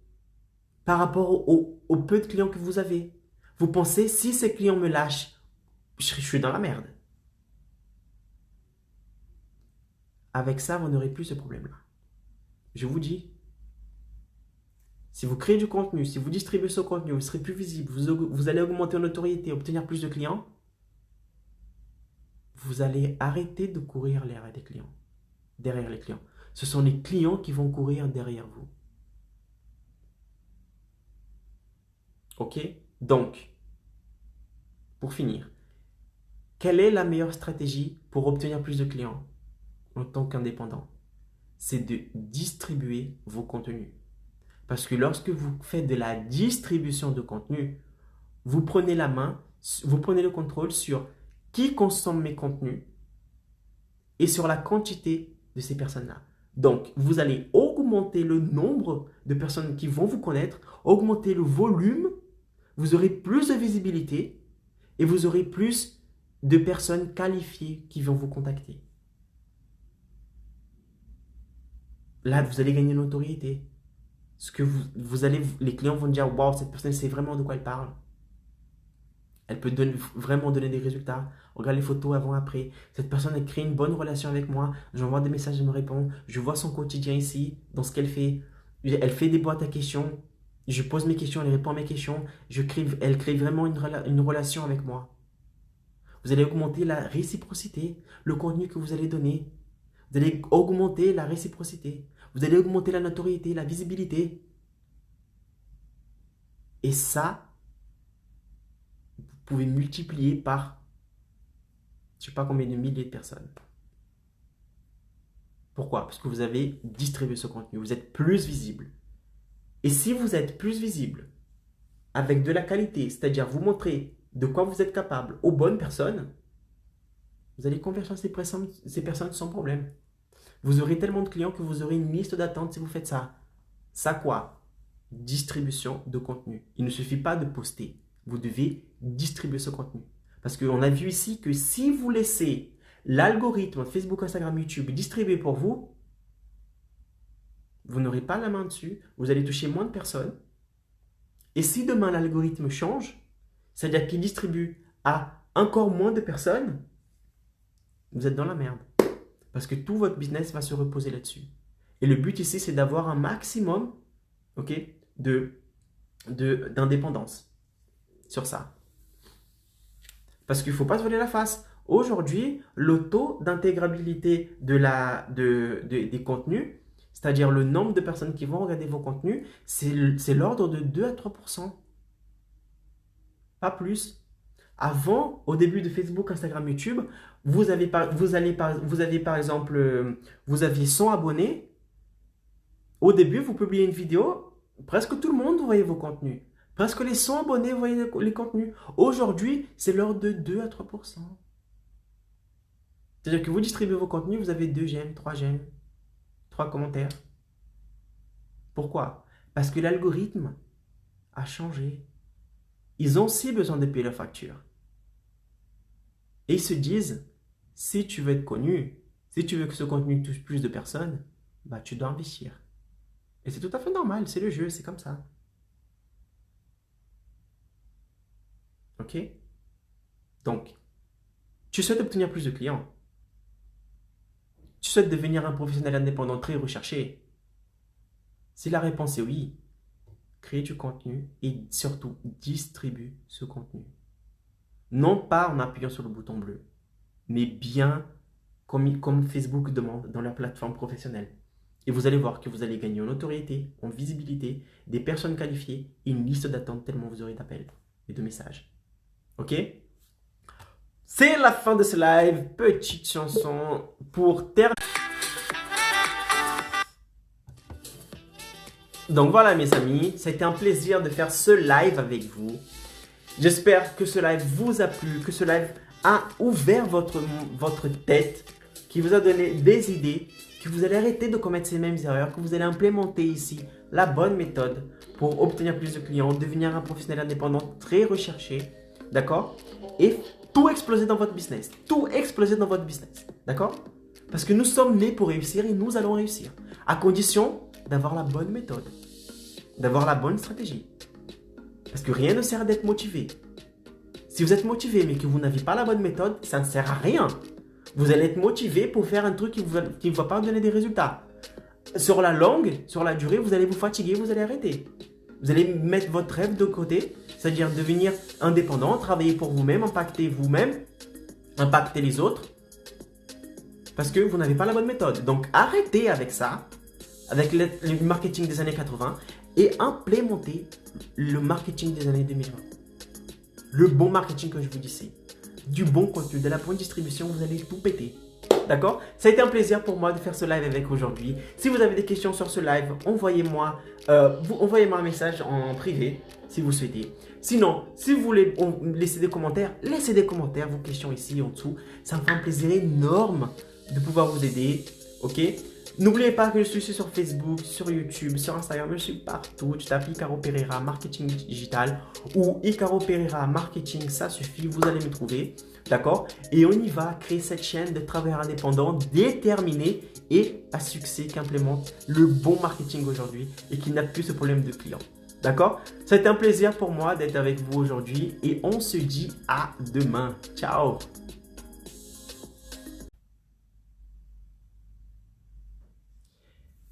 par rapport au peu de clients que vous avez. Vous pensez, si ces clients me lâchent, je suis dans la merde. Avec ça, vous n'aurez plus ce problème-là. Je vous dis, si vous créez du contenu, si vous distribuez ce contenu, vous serez plus visible, vous allez augmenter en notoriété, obtenir plus de clients, vous allez arrêter de courir derrière les clients. Ce sont les clients qui vont courir derrière vous. Ok? Donc, pour finir, quelle est la meilleure stratégie pour obtenir plus de clients en tant qu'indépendant? C'est de distribuer vos contenus. Parce que lorsque vous faites de la distribution de contenu, vous prenez la main, vous prenez le contrôle sur qui consomme mes contenus et sur la quantité de ces personnes-là. Donc, vous allez augmenter le nombre de personnes qui vont vous connaître, augmenter le volume, vous aurez plus de visibilité et vous aurez plus de personnes qualifiées qui vont vous contacter. Là, vous allez gagner notoriété. Ce que les clients vont dire, waouh, cette personne sait vraiment de quoi elle parle. Elle peut vraiment donner des résultats. Regarde les photos avant-après. Cette personne, elle crée une bonne relation avec moi. J'envoie des messages, elle me répond. Je vois son quotidien ici, dans ce qu'elle fait. Elle fait des boîtes à questions. Je pose mes questions, elle répond à mes questions. Elle crée vraiment une relation avec moi. Vous allez augmenter la réciprocité, le contenu que vous allez donner. Vous allez augmenter la réciprocité. Vous allez augmenter la notoriété, la visibilité. Et ça, vous pouvez multiplier par je ne sais pas combien de milliers de personnes. Pourquoi? Parce que vous avez distribué ce contenu. Vous êtes plus visible. Et si vous êtes plus visible, avec de la qualité, c'est-à-dire vous montrer de quoi vous êtes capable aux bonnes personnes, vous allez convertir ces personnes sans problème. Vous aurez tellement de clients que vous aurez une liste d'attente si vous faites ça. Ça quoi? Distribution de contenu. Il ne suffit pas de poster. Vous devez distribuer ce contenu. Parce qu'on a vu ici que si vous laissez l'algorithme Facebook, Instagram, YouTube distribuer pour vous, vous n'aurez pas la main dessus. Vous allez toucher moins de personnes. Et si demain l'algorithme change, c'est-à-dire qu'il distribue à encore moins de personnes, vous êtes dans la merde. Parce que tout votre business va se reposer là-dessus. Et le but ici, c'est d'avoir un maximum, ok, d'indépendance sur ça. Parce qu'il ne faut pas se voler la face. Aujourd'hui, le taux d'intégrabilité des contenus, c'est-à-dire le nombre de personnes qui vont regarder vos contenus, c'est l'ordre de 2 à 3%. Pas plus. Avant, au début de Facebook, Instagram, YouTube, vous aviez par exemple, vous aviez 100 abonnés. Au début, vous publiez une vidéo, presque tout le monde voyait vos contenus. Presque les 100 abonnés voyaient les contenus. Aujourd'hui, c'est l'ordre de 2 à 3%. C'est-à-dire que vous distribuez vos contenus, vous avez 2 j'aime, 3 commentaires. Pourquoi? Parce que l'algorithme a changé. Ils ont aussi besoin de payer leurs factures. Et ils se disent, si tu veux être connu, si tu veux que ce contenu touche plus de personnes, bah tu dois investir. Et c'est tout à fait normal, c'est le jeu, c'est comme ça. Ok? Donc, tu souhaites obtenir plus de clients. Tu souhaites devenir un professionnel indépendant très recherché. Si la réponse est oui, crée du contenu et surtout distribue ce contenu. Non pas en appuyant sur le bouton bleu, mais bien comme Facebook demande dans la plateforme professionnelle. Et vous allez voir que vous allez gagner en notoriété, en visibilité, des personnes qualifiées et une liste d'attente tellement vous aurez d'appels et de messages. Ok? C'est la fin de ce live. Petite chanson pour terminer. Donc voilà mes amis, ça a été un plaisir de faire ce live avec vous. J'espère que ce live vous a plu, que ce live a ouvert votre tête, qui vous a donné des idées, que vous allez arrêter de commettre ces mêmes erreurs, que vous allez implémenter ici la bonne méthode pour obtenir plus de clients, devenir un professionnel indépendant très recherché, d'accord? Et tout exploser dans votre business, tout exploser dans votre business, d'accord? Parce que nous sommes nés pour réussir et nous allons réussir, à condition d'avoir la bonne méthode, d'avoir la bonne stratégie. Parce que rien ne sert d'être motivé. Si vous êtes motivé mais que vous n'avez pas la bonne méthode, ça ne sert à rien. Vous allez être motivé pour faire un truc qui ne va pas donner des résultats. Sur la longue, sur la durée, vous allez vous fatiguer, vous allez arrêter. Vous allez mettre votre rêve de côté, c'est-à-dire devenir indépendant, travailler pour vous-même, impacter les autres, parce que vous n'avez pas la bonne méthode. Donc arrêtez avec ça, avec le marketing des années 80 et implémentez le marketing des années 2020. Le bon marketing que je vous dis, c'est du bon contenu, de la bonne distribution, vous allez tout péter. D'accord? Ça a été un plaisir pour moi de faire ce live avec aujourd'hui. Si vous avez des questions sur ce live, envoyez-moi un message en privé si vous souhaitez. Sinon, si vous voulez laisser des commentaires, vos questions ici en dessous. Ça me fait un plaisir énorme de pouvoir vous aider. Ok? N'oubliez pas que je suis sur Facebook, sur YouTube, sur Instagram, je suis partout. Tu tapes Icaro Pereira Marketing Digital ou Icaro Pereira Marketing, ça suffit, vous allez me trouver. D'accord? Et on y va créer cette chaîne de travailleurs indépendants déterminés et à succès qui implémentent le bon marketing aujourd'hui et qui n'a plus ce problème de clients. D'accord? Ça a été un plaisir pour moi d'être avec vous aujourd'hui et on se dit à demain. Ciao!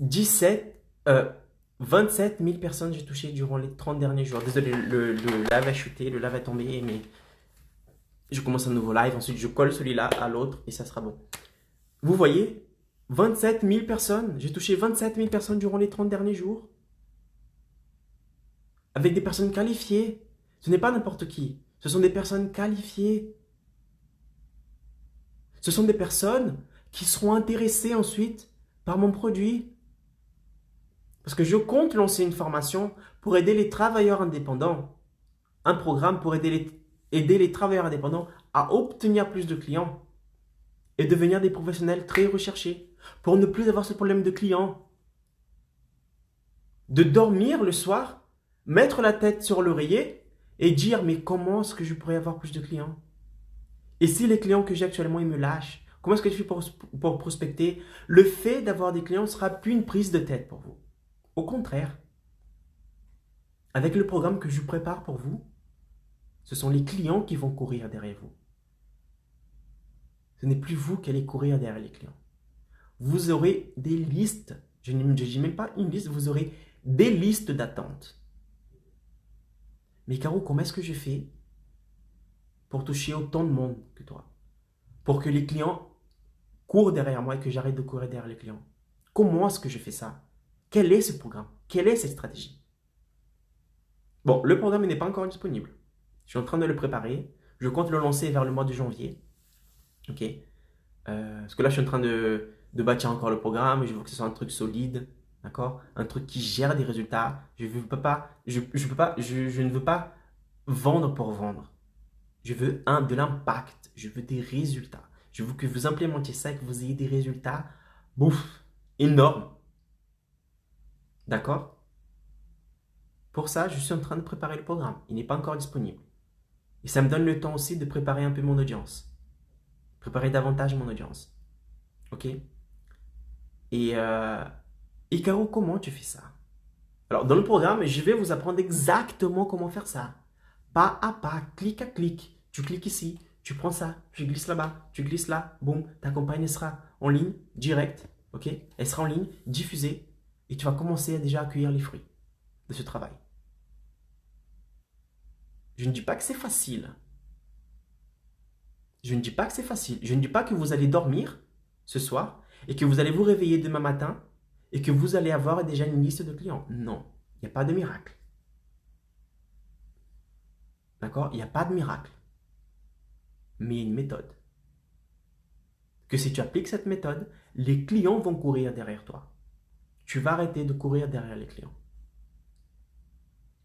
« 27 000 personnes j'ai touché durant les 30 derniers jours. » Désolé, le live a chuté, le live a tombé, mais je commence un nouveau live. Ensuite, je colle celui-là à l'autre et ça sera bon. Vous voyez, 27 000 personnes. J'ai touché 27 000 personnes durant les 30 derniers jours. Avec des personnes qualifiées. Ce n'est pas n'importe qui. Ce sont des personnes qualifiées. Ce sont des personnes qui seront intéressées ensuite par mon produit. Parce que je compte lancer une formation pour aider les travailleurs indépendants. Un programme pour aider les travailleurs indépendants à obtenir plus de clients et devenir des professionnels très recherchés. pour ne plus avoir ce problème de clients. De dormir le soir, mettre la tête sur l'oreiller et dire mais comment est-ce que je pourrais avoir plus de clients? Et si les clients que j'ai actuellement, ils me lâchent, comment est-ce que je fais pour prospecter? Le fait d'avoir des clients ne sera plus une prise de tête pour vous. Au contraire, avec le programme que je prépare pour vous, ce sont les clients qui vont courir derrière vous. Ce n'est plus vous qui allez courir derrière les clients. Vous aurez des listes. Je ne dis même pas une liste, vous aurez des listes d'attente. Mais Caro, comment est-ce que je fais pour toucher autant de monde que toi? Pour que les clients courent derrière moi et que j'arrête de courir derrière les clients. Comment est-ce que je fais ça? Quel est ce programme? Quelle est cette stratégie? Bon, le programme n'est pas encore disponible. Je suis en train de le préparer. Je compte le lancer vers le mois de janvier. Ok? Parce que là, je suis en train de bâtir encore le programme. Je veux que ce soit un truc solide. D'accord? Un truc qui gère des résultats. Je ne veux pas vendre pour vendre. Je veux de l'impact. Je veux des résultats. Je veux que vous implémentiez ça et que vous ayez des résultats énormes. D'accord? Pour ça, je suis en train de préparer le programme. Il n'est pas encore disponible. Et ça me donne le temps aussi de préparer un peu mon audience. Préparer davantage mon audience. Ok? Et Caro, comment tu fais ça? Alors, dans le programme, je vais vous apprendre exactement comment faire ça. Pas à pas, clic à clic. Tu cliques ici, tu prends ça, tu glisses là-bas, tu glisses là, boum, ta campagne sera en ligne, direct, ok? Elle sera en ligne, diffusée, et tu vas commencer à déjà accueillir les fruits de ce travail. Je ne dis pas que c'est facile. Je ne dis pas que c'est facile. Je ne dis pas que vous allez dormir ce soir et que vous allez vous réveiller demain matin et que vous allez avoir déjà une liste de clients. Non, il n'y a pas de miracle. D'accord? Il n'y a pas de miracle. Mais il y a une méthode. Que si tu appliques cette méthode, les clients vont courir derrière toi. Tu vas arrêter de courir derrière les clients.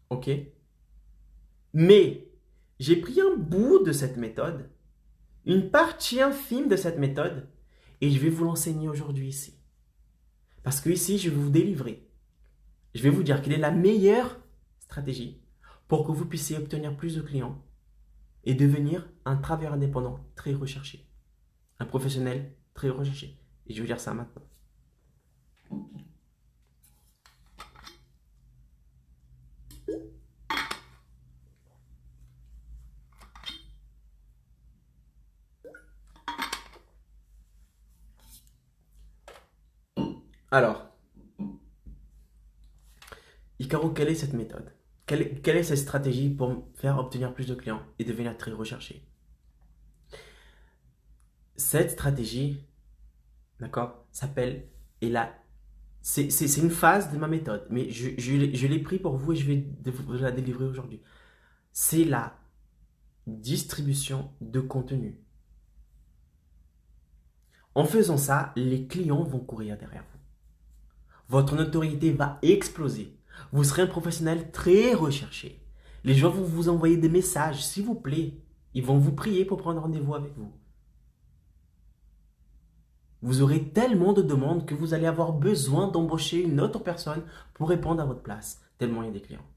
Ok? Mais j'ai pris un bout de cette méthode, une partie infime de cette méthode, et je vais vous l'enseigner aujourd'hui ici. Parce que ici, je vais vous délivrer. Je vais vous dire quelle est la meilleure stratégie pour que vous puissiez obtenir plus de clients et devenir un travailleur indépendant très recherché. Un professionnel très recherché. Et je vais vous dire ça maintenant. Alors, Icaro, quelle est cette méthode? Quelle est cette stratégie pour faire obtenir plus de clients et devenir très recherché? Cette stratégie, d'accord, s'appelle, c'est une phase de ma méthode, mais je l'ai pris pour vous et je vais vous la délivrer aujourd'hui. C'est la distribution de contenu. En faisant ça, les clients vont courir derrière vous. Votre notoriété va exploser. Vous serez un professionnel très recherché. Les gens vont vous envoyer des messages, s'il vous plaît. Ils vont vous prier pour prendre rendez-vous avec vous. Vous aurez tellement de demandes que vous allez avoir besoin d'embaucher une autre personne pour répondre à votre place. Tellement il y a des clients.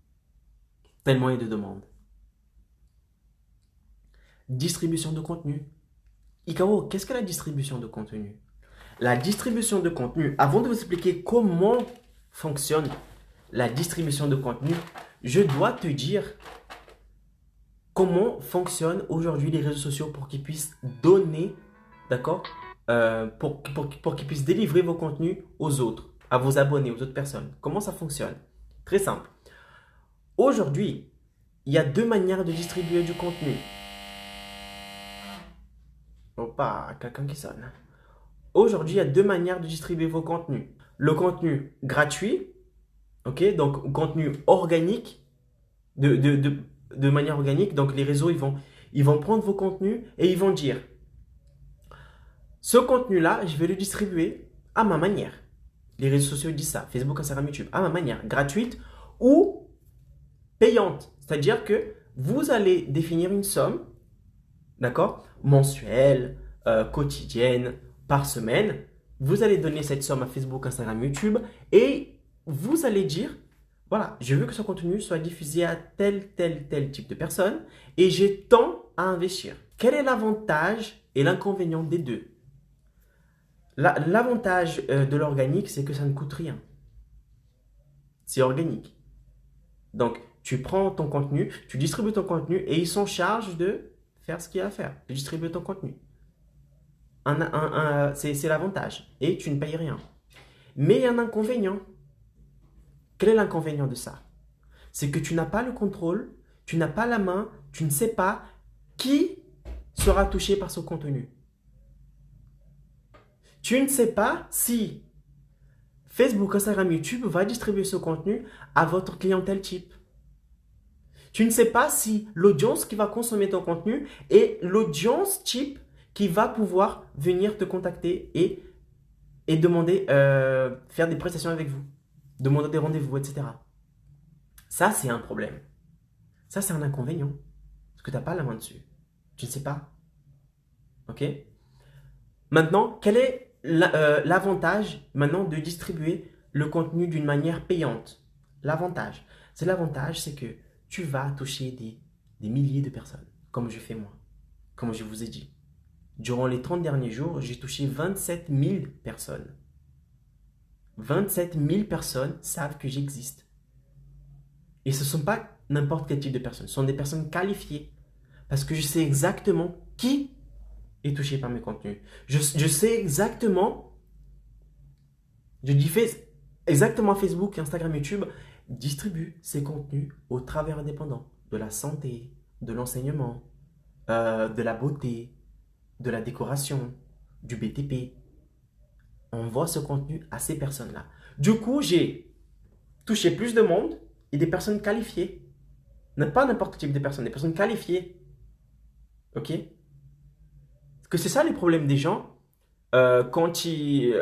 Tellement il y a de demandes. Distribution de contenu. Icaro, qu'est-ce que la distribution de contenu? La distribution de contenu, avant de vous expliquer comment fonctionne la distribution de contenu, je dois te dire comment fonctionnent aujourd'hui les réseaux sociaux pour qu'ils puissent donner, d'accord, pour qu'ils puissent délivrer vos contenus aux autres, à vos abonnés, aux autres personnes. Comment ça fonctionne? Très simple. Aujourd'hui, il y a deux manières de distribuer du contenu. Oh, pas quelqu'un qui sonne. Aujourd'hui, il y a deux manières de distribuer vos contenus. Le contenu gratuit, ok, donc contenu organique, de manière organique. Donc les réseaux, ils vont prendre vos contenus et ils vont dire, ce contenu-là, je vais le distribuer à ma manière. Les réseaux sociaux disent ça, Facebook, Instagram, YouTube, à ma manière, gratuite ou payante. C'est-à-dire que vous allez définir une somme, d'accord, mensuelle, quotidienne, par semaine, Vous allez donner cette somme à Facebook, Instagram, YouTube et vous allez dire, voilà, je veux que ce contenu soit diffusé à tel type de personnes et j'ai tant à investir. Quel est l'avantage et l'inconvénient des deux? L'avantage de l'organique, c'est que ça ne coûte rien. C'est organique. Donc, tu prends ton contenu, tu distribues ton contenu et ils sont chargés de faire ce qu'il y a à faire, de distribuer ton contenu. C'est l'avantage et tu ne payes rien. Mais il y a un inconvénient. Quel est l'inconvénient de ça? C'est que tu n'as pas le contrôle, tu n'as pas la main, tu ne sais pas qui sera touché par ce contenu. Tu ne sais pas si Facebook, Instagram, YouTube va distribuer ce contenu à votre clientèle type. Tu ne sais pas si l'audience qui va consommer ton contenu est l'audience type qui va pouvoir venir te contacter et demander, faire des prestations avec vous, demander des rendez-vous, etc. Ça, c'est un problème. Ça, c'est un inconvénient. Parce que tu n'as pas la main dessus. Tu ne sais pas. OK? Maintenant, quel est l'avantage maintenant de distribuer le contenu d'une manière payante? L'avantage, c'est que tu vas toucher des milliers de personnes, comme je fais moi, comme je vous ai dit. Durant les 30 derniers jours, j'ai touché 27 000 personnes. 27 000 personnes savent que j'existe. Et ce ne sont pas n'importe quel type de personnes, ce sont des personnes qualifiées. Parce que je sais exactement qui est touché par mes contenus. Je sais exactement, exactement Facebook, Instagram, YouTube distribuent ces contenus aux travailleurs indépendants, de la santé, de l'enseignement, de la beauté, de la décoration, du BTP. On voit ce contenu à ces personnes-là. Du coup, j'ai touché plus de monde et des personnes qualifiées. Pas n'importe quel type de personnes, des personnes qualifiées. OK? Parce que c'est ça le problème des gens. Quand ils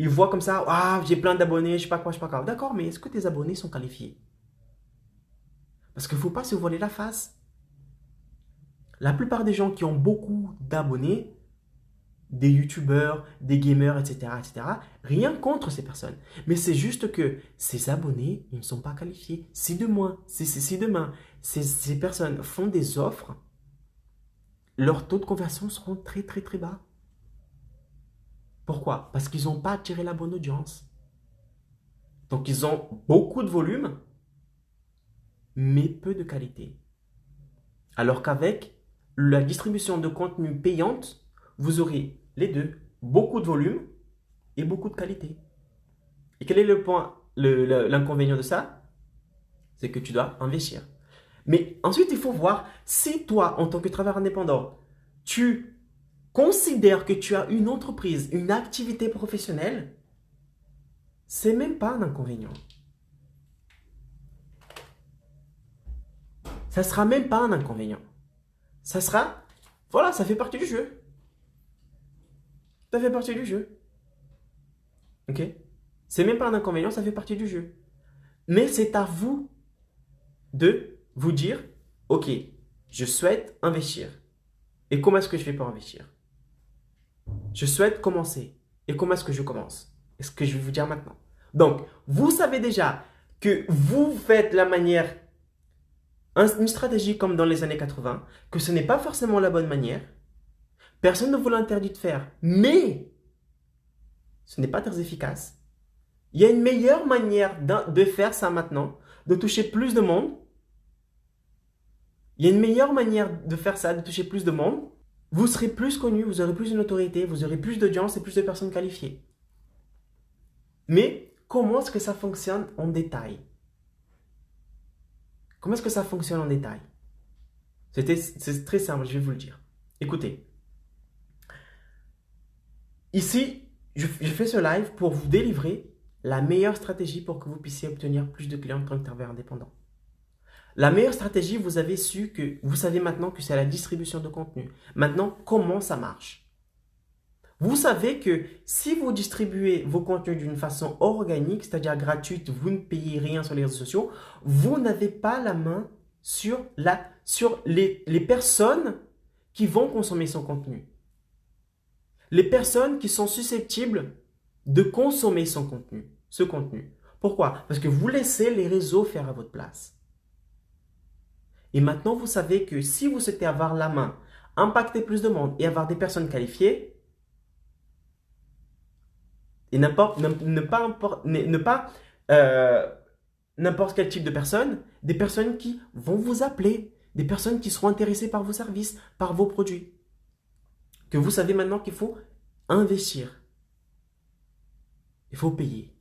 voient comme ça, ah, j'ai plein d'abonnés, je sais pas quoi, je sais pas quoi. D'accord, mais est-ce que tes abonnés sont qualifiés? Parce qu'il ne faut pas se voiler la face. La plupart des gens qui ont beaucoup d'abonnés, des youtubeurs, des gamers, etc., rien contre ces personnes. Mais c'est juste que ces abonnés, ils ne sont pas qualifiés. Si demain, ces personnes font des offres, leurs taux de conversion seront très, très, très bas. Pourquoi? Parce qu'ils n'ont pas attiré la bonne audience. Donc, ils ont beaucoup de volume, mais peu de qualité. Alors qu'avec la distribution de contenu payante, vous aurez les deux, beaucoup de volume et beaucoup de qualité. Et quel est le point, l'inconvénient de ça? C'est que tu dois investir. Mais ensuite, il faut voir si toi, en tant que travailleur indépendant, tu considères que tu as une entreprise, une activité professionnelle, c'est même pas un inconvénient. Ça sera même pas un inconvénient. Ça sera, voilà, ça fait partie du jeu. Ça fait partie du jeu. OK? C'est même pas un inconvénient, ça fait partie du jeu. Mais c'est à vous de vous dire, OK, je souhaite investir. Et comment est-ce que je fais pour investir? Je souhaite commencer. Et comment est-ce que je commence? Est-ce que je vais vous dire maintenant? Donc, vous savez déjà que vous faites la manière, une stratégie comme dans les années 80, que ce n'est pas forcément la bonne manière. Personne ne vous l'interdit de faire, mais ce n'est pas très efficace. Il y a une meilleure manière de faire ça maintenant, de toucher plus de monde. Il y a une meilleure manière de faire ça, de toucher plus de monde. Vous serez plus connu, vous aurez plus de notoriété, vous aurez plus d'audience et plus de personnes qualifiées. Mais comment est-ce que ça fonctionne en détail? Comment est-ce que ça fonctionne en détail? C'est très simple, je vais vous le dire. Écoutez. Ici, je fais ce live pour vous délivrer la meilleure stratégie pour que vous puissiez obtenir plus de clients en tant que travailleur indépendant. La meilleure stratégie, vous savez maintenant que c'est la distribution de contenu. Maintenant, comment ça marche? Vous savez que si vous distribuez vos contenus d'une façon organique, c'est-à-dire gratuite, vous ne payez rien sur les réseaux sociaux, vous n'avez pas la main sur les personnes qui vont consommer son contenu. les personnes qui sont susceptibles de consommer ce contenu. Pourquoi? Parce que vous laissez les réseaux faire à votre place. Et maintenant, vous savez que si vous souhaitez avoir la main, impacter plus de monde et avoir des personnes qualifiées, et n'importe quel type de personnes, des personnes qui vont vous appeler, des personnes qui seront intéressées par vos services, par vos produits. Que vous savez maintenant qu'il faut investir. Il faut payer.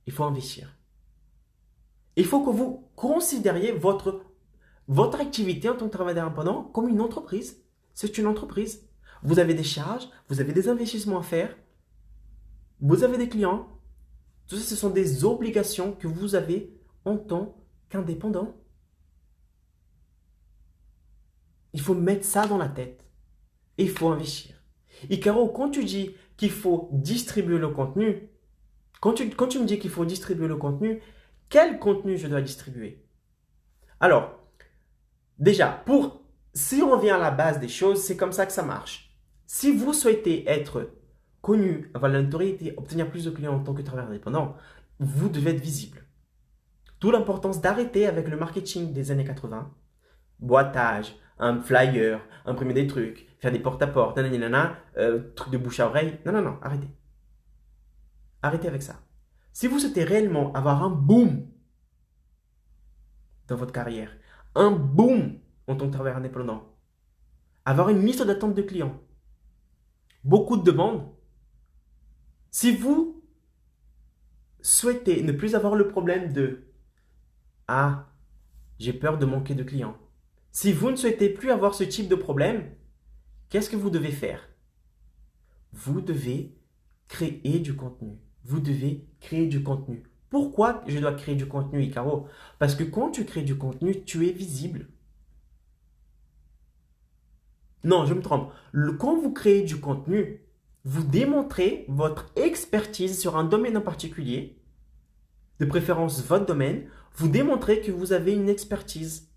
Il faut investir. Il faut que vous considériez votre activité en tant que travailleur indépendant comme une entreprise. C'est une entreprise. Vous avez des charges, vous avez des investissements à faire, vous avez des clients. Tout ça, ce sont des obligations que vous avez en tant qu'indépendant. Il faut mettre ça dans la tête. Et il faut investir. Et Caro, quand tu dis qu'il faut distribuer le contenu, quand tu me dis qu'il faut distribuer le contenu, quel contenu je dois distribuer? Alors, déjà, si on revient à la base des choses, c'est comme ça que ça marche. Si vous souhaitez être connu, avoir la notoriété, obtenir plus de clients en tant que travailleur indépendant, vous devez être visible. D'où l'importance d'arrêter avec le marketing des années 80. Boitage, un flyer, imprimer des trucs, faire des porte-à-porte, trucs de bouche à oreille. Non, arrêtez. Arrêtez avec ça. Si vous souhaitez réellement avoir un boom dans votre carrière, un boom en tant que travailleur indépendant, avoir une liste d'attente de clients, beaucoup de demandes, si vous souhaitez ne plus avoir le problème de « Ah, j'ai peur de manquer de clients », si vous ne souhaitez plus avoir ce type de problème, qu'est-ce que vous devez faire? Vous devez créer du contenu. Vous devez créer du contenu. Pourquoi je dois créer du contenu, Icaro? Parce que quand tu crées du contenu, tu es visible. Non, je me trompe. Quand vous créez du contenu, vous démontrez votre expertise sur un domaine en particulier, de préférence votre domaine, vous démontrez que vous avez une expertise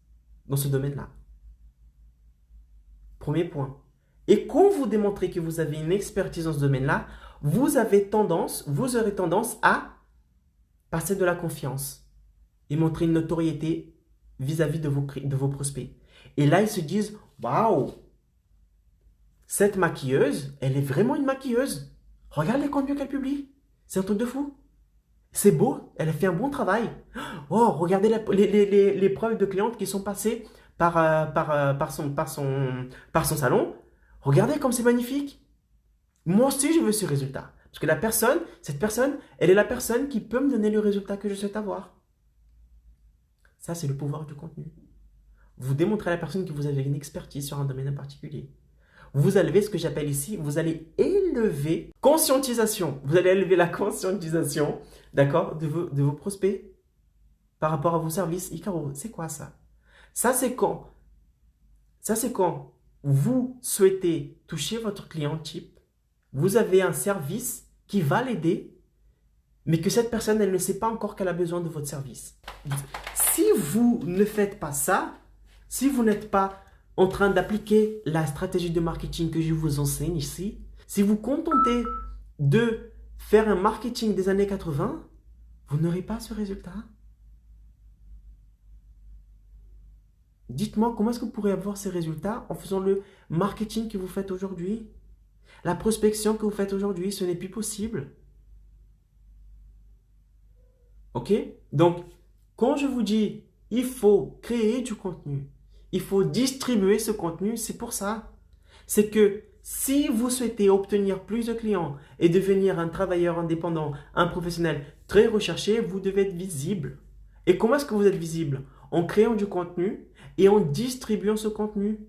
dans ce domaine-là. Premier point. Et quand vous démontrez que vous avez une expertise dans ce domaine-là, vous aurez tendance à passer de la confiance et montrer une notoriété vis-à-vis de vos prospects. Et là, ils se disent, waouh, cette maquilleuse, elle est vraiment une maquilleuse. Regarde les contenus qu'elle publie. C'est un truc de fou. C'est beau, elle a fait un bon travail. Oh, regardez les preuves de clientes qui sont passées par son salon. Regardez comme c'est magnifique. Moi aussi, je veux ce résultat. Parce que cette personne, elle est la personne qui peut me donner le résultat que je souhaite avoir. Ça, c'est le pouvoir du contenu. Vous démontrez à la personne que vous avez une expertise sur un domaine en particulier. Vous allez ce que j'appelle ici, vous allez élever conscientisation. Vous allez élever la conscientisation, d'accord, de vos prospects par rapport à vos services. Icaro, c'est quoi ça? Ça, c'est quand vous souhaitez toucher votre client type, vous avez un service qui va l'aider, mais que cette personne, elle ne sait pas encore qu'elle a besoin de votre service. Si vous ne faites pas ça, si vous n'êtes pas en train d'appliquer la stratégie de marketing que je vous enseigne ici, si vous contentez de faire un marketing des années 80, vous n'aurez pas ce résultat. Dites-moi, comment est-ce que vous pourrez avoir ces résultats en faisant le marketing que vous faites aujourd'hui? La prospection que vous faites aujourd'hui, ce n'est plus possible. Ok? Donc, quand je vous dis, il faut créer du contenu, il faut distribuer ce contenu, c'est pour ça. C'est que si vous souhaitez obtenir plus de clients et devenir un travailleur indépendant, un professionnel très recherché, vous devez être visible. Et comment est-ce que vous êtes visible? En créant du contenu et en distribuant ce contenu.